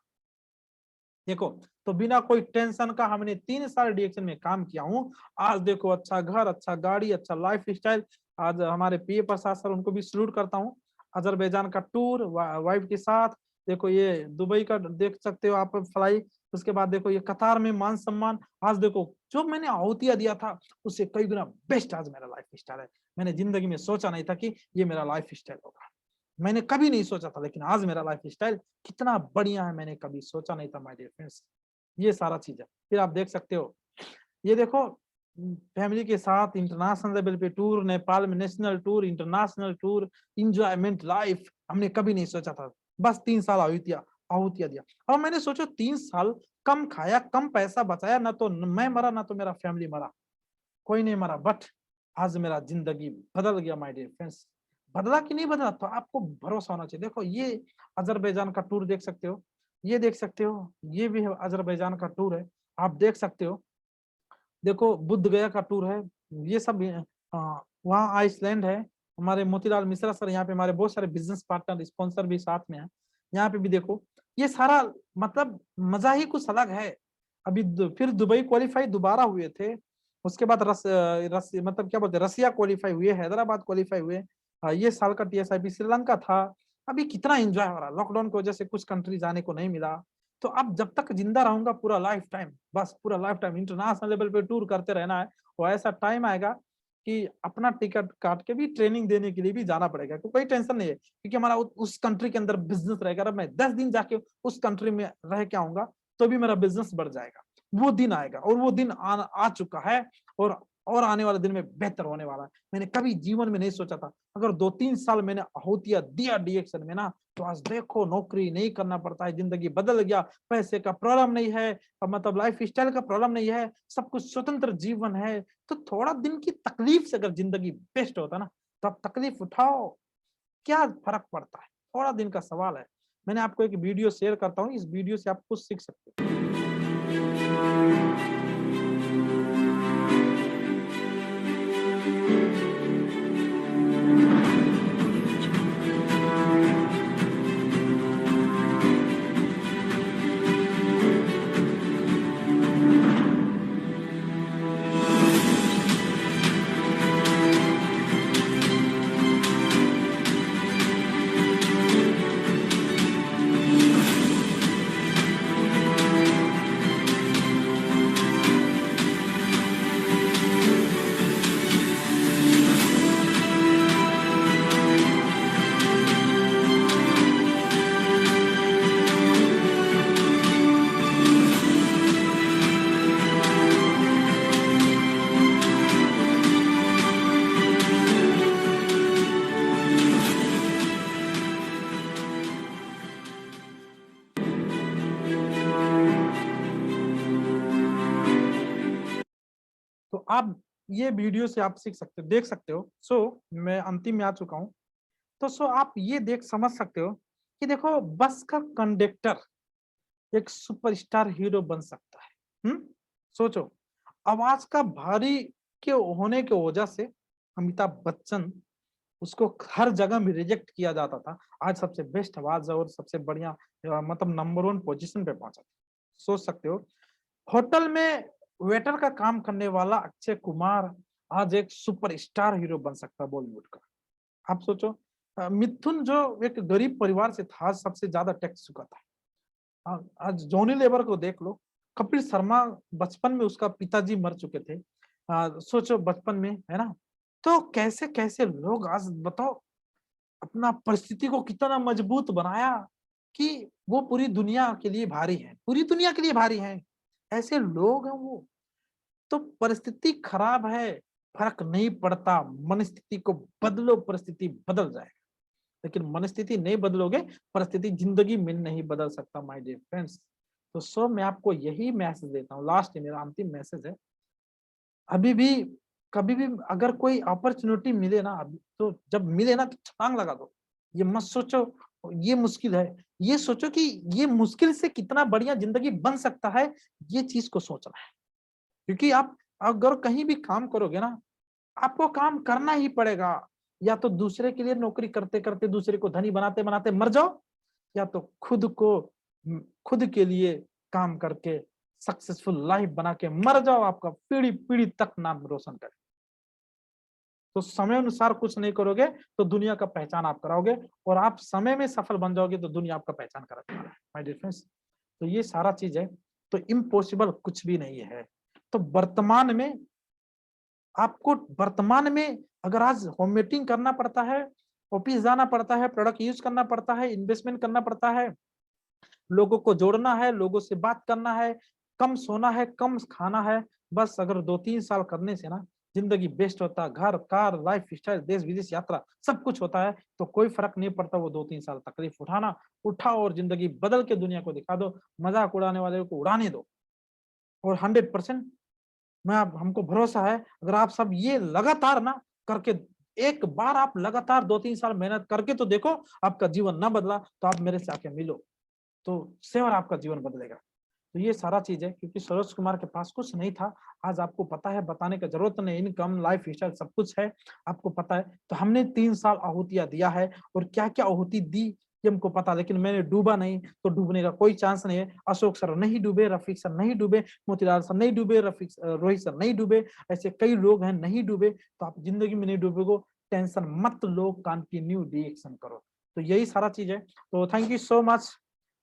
देखो, तो बिना कोई टेंशन का हमने 3 साल डीएक्शन में काम किया हूँ। आज देखो, अच्छा घर, अच्छा गाड़ी, अच्छा लाइफ स्टाइल। आज हमारे पीए प्रसाद सर, उनको भी सल्यूट करता हूँ। अजरबैजान का टूर वाइफ के साथ, देखो ये दुबई का देख सकते हो आप फ्लाई। उसके बाद देखो ये कतार में मान सम्मान। आज देखो, जो मैंने आहुतियां दिया था उससे कई गुना बेस्ट आज मेरा लाइफ स्टाइल है। मैंने जिंदगी में सोचा नहीं था कि ये मेरा लाइफ स्टाइल होगा, मैंने कभी नहीं सोचा था, लेकिन आज मेरा लाइफ स्टाइल कितना बढ़िया है, मैंने कभी सोचा नहीं था माय डियर फ्रेंड्स। ये सारा चीज है। फिर आप देख सकते हो, ये देखो, फैमिली के साथ इंटरनेशनल लेवल पे टूर, नेपाल में national tour, international tour, enjoyment life, हमने कभी नहीं सोचा था। बस 3 साल आहुतियां आहुतियां दिया। और मैंने सोचो 3 साल कम खाया, कम पैसा बचाया, ना तो मैं मरा ना तो मेरा फैमिली मरा, कोई नहीं मरा। बट आज मेरा जिंदगी बदल गया माय डियर फ्रेंड्स। बदला कि नहीं बदला, तो आपको भरोसा होना चाहिए। देखो, ये अजरबैजान का टूर देख सकते हो, ये देख सकते हो, ये भी है अजरबैजान का टूर है, आप देख सकते हो। देखो, बुद्ध गया का टूर है, ये सब वहाँ आइसलैंड है। हमारे मोतीलाल मिश्रा सर, यहाँ पे हमारे बहुत सारे बिजनेस पार्टनर स्पॉन्सर भी साथ में है। यहाँ पे भी देखो, ये सारा मतलब मजा ही कुछ अलग है। अभी फिर दुबई क्वालिफाई दोबारा हुए थे। उसके बाद मतलब क्या बोलते हैं, रसिया क्वालिफाई हुए, हैदराबाद क्वालिफाई हुए। ये साल का टीएसआईपी श्रीलंका था। अभी कितना एंजॉय हो रहा है, लॉकडाउन की वजह से कुछ कंट्री जाने को नहीं मिला। तो अब जब तक जिंदा रहूंगा, पूरा लाइफ टाइम, बस पूरा लाइफ टाइम इंटरनेशनल लेवल पे टूर करते रहना है। वो ऐसा टाइम आएगा कि अपना टिकट काट के भी ट्रेनिंग देने के लिए भी जाना पड़ेगा, तो कोई टेंशन नहीं है, क्योंकि हमारा उस कंट्री के अंदर बिजनेस रहेगा। अगर मैं 10 दिन जाके उस कंट्री में रह के आऊंगा, तो भी मेरा बिजनेस बढ़ जाएगा। वो दिन आएगा, और वो दिन आ चुका है। और आने वाले दिन में बेहतर होने वाला है। मैंने कभी जीवन में नहीं सोचा था, अगर 2-3 साल मैंने आहुतियां दिया डीएक्शन में ना, तो आज देखो, नौकरी नहीं करना पड़ता है, जिंदगी बदल गया। पैसे का प्रॉब्लम नहीं है, मतलब लाइफ स्टाइल का प्रॉब्लम नहीं है, सब कुछ स्वतंत्र जीवन है। तो थोड़ा दिन की तकलीफ से अगर जिंदगी बेस्ट होता ना, तो आप तकलीफ उठाओ, क्या फर्क पड़ता है, थोड़ा दिन का सवाल है। मैंने आपको एक वीडियो शेयर करता हूँ, इस वीडियो से आप कुछ सीख सकते हो। तो आप ये वीडियो से आप सीख सकते हो, देख सकते हो। मैं अंतिम में आ चुका हूँ। तो आप ये देख समझ सकते हो कि देखो, बस का कंडक्टर एक सुपरस्टार हीरो बन सकता है। सोचो, आवाज का भारी के होने की वजह से अमिताभ बच्चन, उसको हर जगह में रिजेक्ट किया जाता था। आज सबसे बेस्ट आवाज है और सबसे बढ़िया मतलब नंबर 1 पोजीशन पे पहुंचा। सोच सकते हो, होटल में वेटर का काम करने वाला अक्षय कुमार आज एक सुपरस्टार हीरो बन सकता है बॉलीवुड का। आप सोचो, मिथुन जो एक गरीब परिवार से था, सबसे ज्यादा टैक्स चुका था। आज जॉनी लेबर को देख लो, कपिल शर्मा बचपन में उसका पिताजी मर चुके थे। सोचो बचपन में, है ना। तो कैसे कैसे लोग आज बताओ, अपना परिस्थिति को कितना मजबूत बनाया कि वो पूरी दुनिया के लिए भारी है, पूरी दुनिया के लिए भारी है। ऐसे लोग हैं वो। तो परिस्थिति खराब है, फर्क नहीं पड़ता, मन स्थिति को बदलो, परिस्थिति बदल जाएगा। लेकिन मनस्थिति नहीं बदलोगे, परिस्थिति जिंदगी में नहीं बदल सकता माय डियर फ्रेंड्स। तो सो मैं आपको यही मैसेज देता हूँ, लास्ट मेरा अंतिम मैसेज है, अभी भी कभी भी अगर कोई अपॉर्चुनिटी मिले ना, तो जब मिले ना तो छलांग लगा दो। ये मत सोचो ये मुश्किल है, ये सोचो कि ये मुश्किल से कितना बढ़िया जिंदगी बन सकता है, ये चीज को सोचना है। क्योंकि आप अगर कहीं भी काम करोगे ना, आपको काम करना ही पड़ेगा। या तो दूसरे के लिए नौकरी करते करते दूसरे को धनी बनाते बनाते मर जाओ, या तो खुद के लिए काम करके सक्सेसफुल लाइफ बना के मर जाओ, आपका पीढ़ी पीढ़ी तक नाम रोशन करे। तो समय अनुसार कुछ नहीं करोगे तो दुनिया का पहचान आप कराओगे, और आप समय में सफल बन जाओगे तो दुनिया आपका पहचान कराने वाला है माय डियर फ्रेंड्स। तो ये सारा चीज है, तो इम्पॉसिबल कुछ भी नहीं है। तो वर्तमान में अगर आज होम मीटिंग करना पड़ता है, ऑफिस जाना पड़ता है, प्रोडक्ट यूज करना पड़ता है, इन्वेस्टमेंट करना पड़ता है, लोगों को जोड़ना है, लोगों से बात करना है, कम सोना है, कम खाना है, बस अगर 2-3 साल करने से ना जिंदगी बेस्ट होता है, घर कार लाइफ स्टाइल देश विदेश यात्रा सब कुछ होता है, तो कोई फर्क नहीं पड़ता वो 2-3 साल तकलीफ उठाओ और जिंदगी बदल के दुनिया को दिखा दो, मजाक उड़ाने वाले को उड़ाने दो। और 100% मैं आप हमको भरोसा है, अगर आप सब ये लगातार ना करके, एक बार आप लगातार 2-3 साल मेहनत करके तो देखो, आपका जीवन ना बदला तो आप मेरे से आके मिलो, तो श्योर आपका जीवन बदलेगा। तो ये सारा चीज है, क्योंकि सरोज कुमार के पास कुछ नहीं था, आज आपको पता है, बताने की जरूरत नहीं, इनकम लाइफ स्टाइल सब कुछ है, आपको पता है। तो हमने 3 साल आहुतियां दिया है, और क्या क्या आहुति दी ये हमको पता, लेकिन मैंने डूबा नहीं, तो डूबने का कोई चांस नहीं है। अशोक सर नहीं डूबे, रफीक सर नहीं डूबे, मोतीलाल सर नहीं डूबे, रोहित सर नहीं डूबे, ऐसे कई लोग हैं नहीं डूबे। तो आप जिंदगी में नहीं डूबोगे, टेंशन मत लो, कंटिन्यू रिएक्शन करो। तो यही सारा चीज है। तो थैंक यू सो मच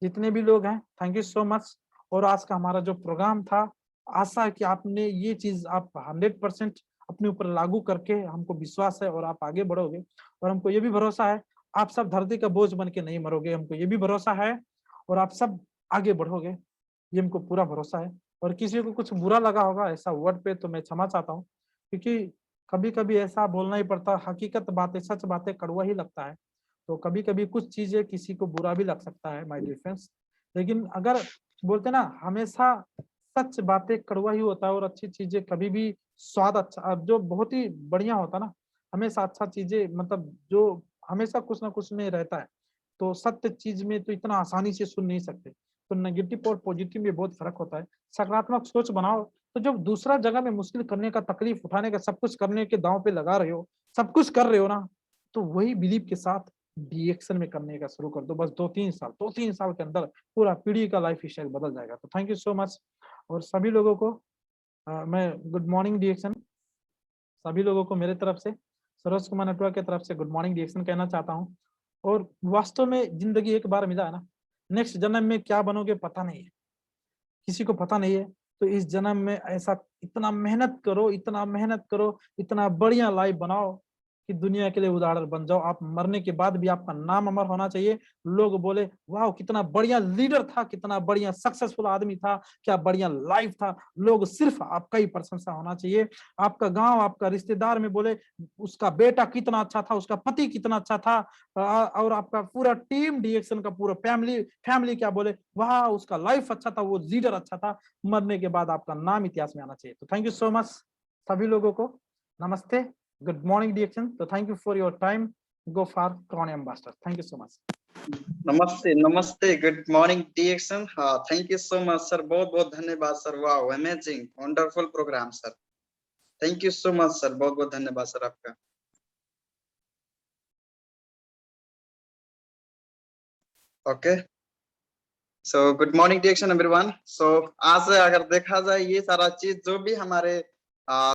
जितने भी लोग हैं, थैंक यू सो मच। और आज का हमारा जो प्रोग्राम था, आशा है कि आपने ये चीज आप 100% अपने ऊपर लागू करके, हमको विश्वास है और आप आगे बढ़ोगे, और हमको ये भी भरोसा है आप सब धरती का बोझ बन के नहीं मरोगे, हमको ये भी भरोसा है, और आप सब आगे बढ़ोगे, ये हमको पूरा भरोसा है। और किसी को कुछ बुरा लगा होगा ऐसा वर्ड पे, तो मैं क्षमा चाहता हूँ, क्योंकि कभी कभी ऐसा बोलना ही पड़ता है, हकीकत बातें सच बातें कड़वा ही लगता है, तो कभी कभी कुछ चीजें किसी को बुरा भी लग सकता है माय डियर फ्रेंड्स। लेकिन अगर बोलते ना, हमेशा सच बातें कड़वा ही होता है, और अच्छी चीजें कभी भी स्वाद अच्छा जो बहुत ही बढ़िया होता ना, हमेशा अच्छा चीजें मतलब जो हमेशा कुछ ना कुछ में रहता है। तो सत्य चीज में तो इतना आसानी से सुन नहीं सकते, तो नेगेटिव और पॉजिटिव में बहुत फर्क होता है। सकारात्मक सोच बनाओ, तो जब दूसरा जगह में मुश्किल करने का, तकलीफ उठाने का, सब कुछ करने के दांव पे लगा रहे हो, सब कुछ कर रहे हो ना, तो वही बिलीव के साथ रिएक्शन में करने का शुरू कर दो। बस 2-3 साल के अंदर पूरा पीढ़ी का लाइफ स्टाइल बदल जाएगा। तो थैंक यू सो मच। और सभी लोगों को मैं गुड मॉर्निंग रिएक्शन, सभी लोगों को मेरे तरफ से, सरोज कुमार नेटवर्क की तरफ से गुड मॉर्निंग रिएक्शन कहना चाहता हूँ। और वास्तव में जिंदगी एक बार मिला है ना, नेक्स्ट जन्म में क्या बनोगे पता नहीं है, किसी को पता नहीं है। तो इस जन्म में ऐसा इतना मेहनत करो, इतना मेहनत करो, इतना बढ़िया लाइफ बनाओ कि दुनिया के लिए उदाहरण बन जाओ। आप मरने के बाद भी आपका नाम अमर होना चाहिए, लोग बोले वाह कितना बढ़िया लीडर था, कितना बढ़िया सक्सेसफुल आदमी था, क्या बढ़िया लाइफ था, लोग सिर्फ आपका ही प्रशंसा होना चाहिए। आपका गांव, आपका रिश्तेदार में बोले उसका बेटा कितना अच्छा था, उसका पति कितना अच्छा था, और आपका पूरा टीम डीएक्शन का पूरा फैमिली क्या बोले, वाह उसका लाइफ अच्छा था, वो लीडर अच्छा था, मरने के बाद आपका नाम इतिहास में आना चाहिए। तो थैंक यू सो मच सभी लोगों को, नमस्ते, गुड मॉर्निंग डिएक्शन। तो thank you for your time, go for crown ambassador, thank you so much. नमस्ते नमस्ते, गुड मॉर्निंग डीएक्शन। हाँ, thank you so much sir, बहुत बहुत धन्यवाद सर, वाह amazing wonderful program sir, thank you so much sir, बहुत बहुत धन्यवाद सर आपका। ओके, सो गुड मॉर्निंग डीएक्शन एवरीवन। सो आज अगर देखा जाए ये सारा चीज जो भी हमारे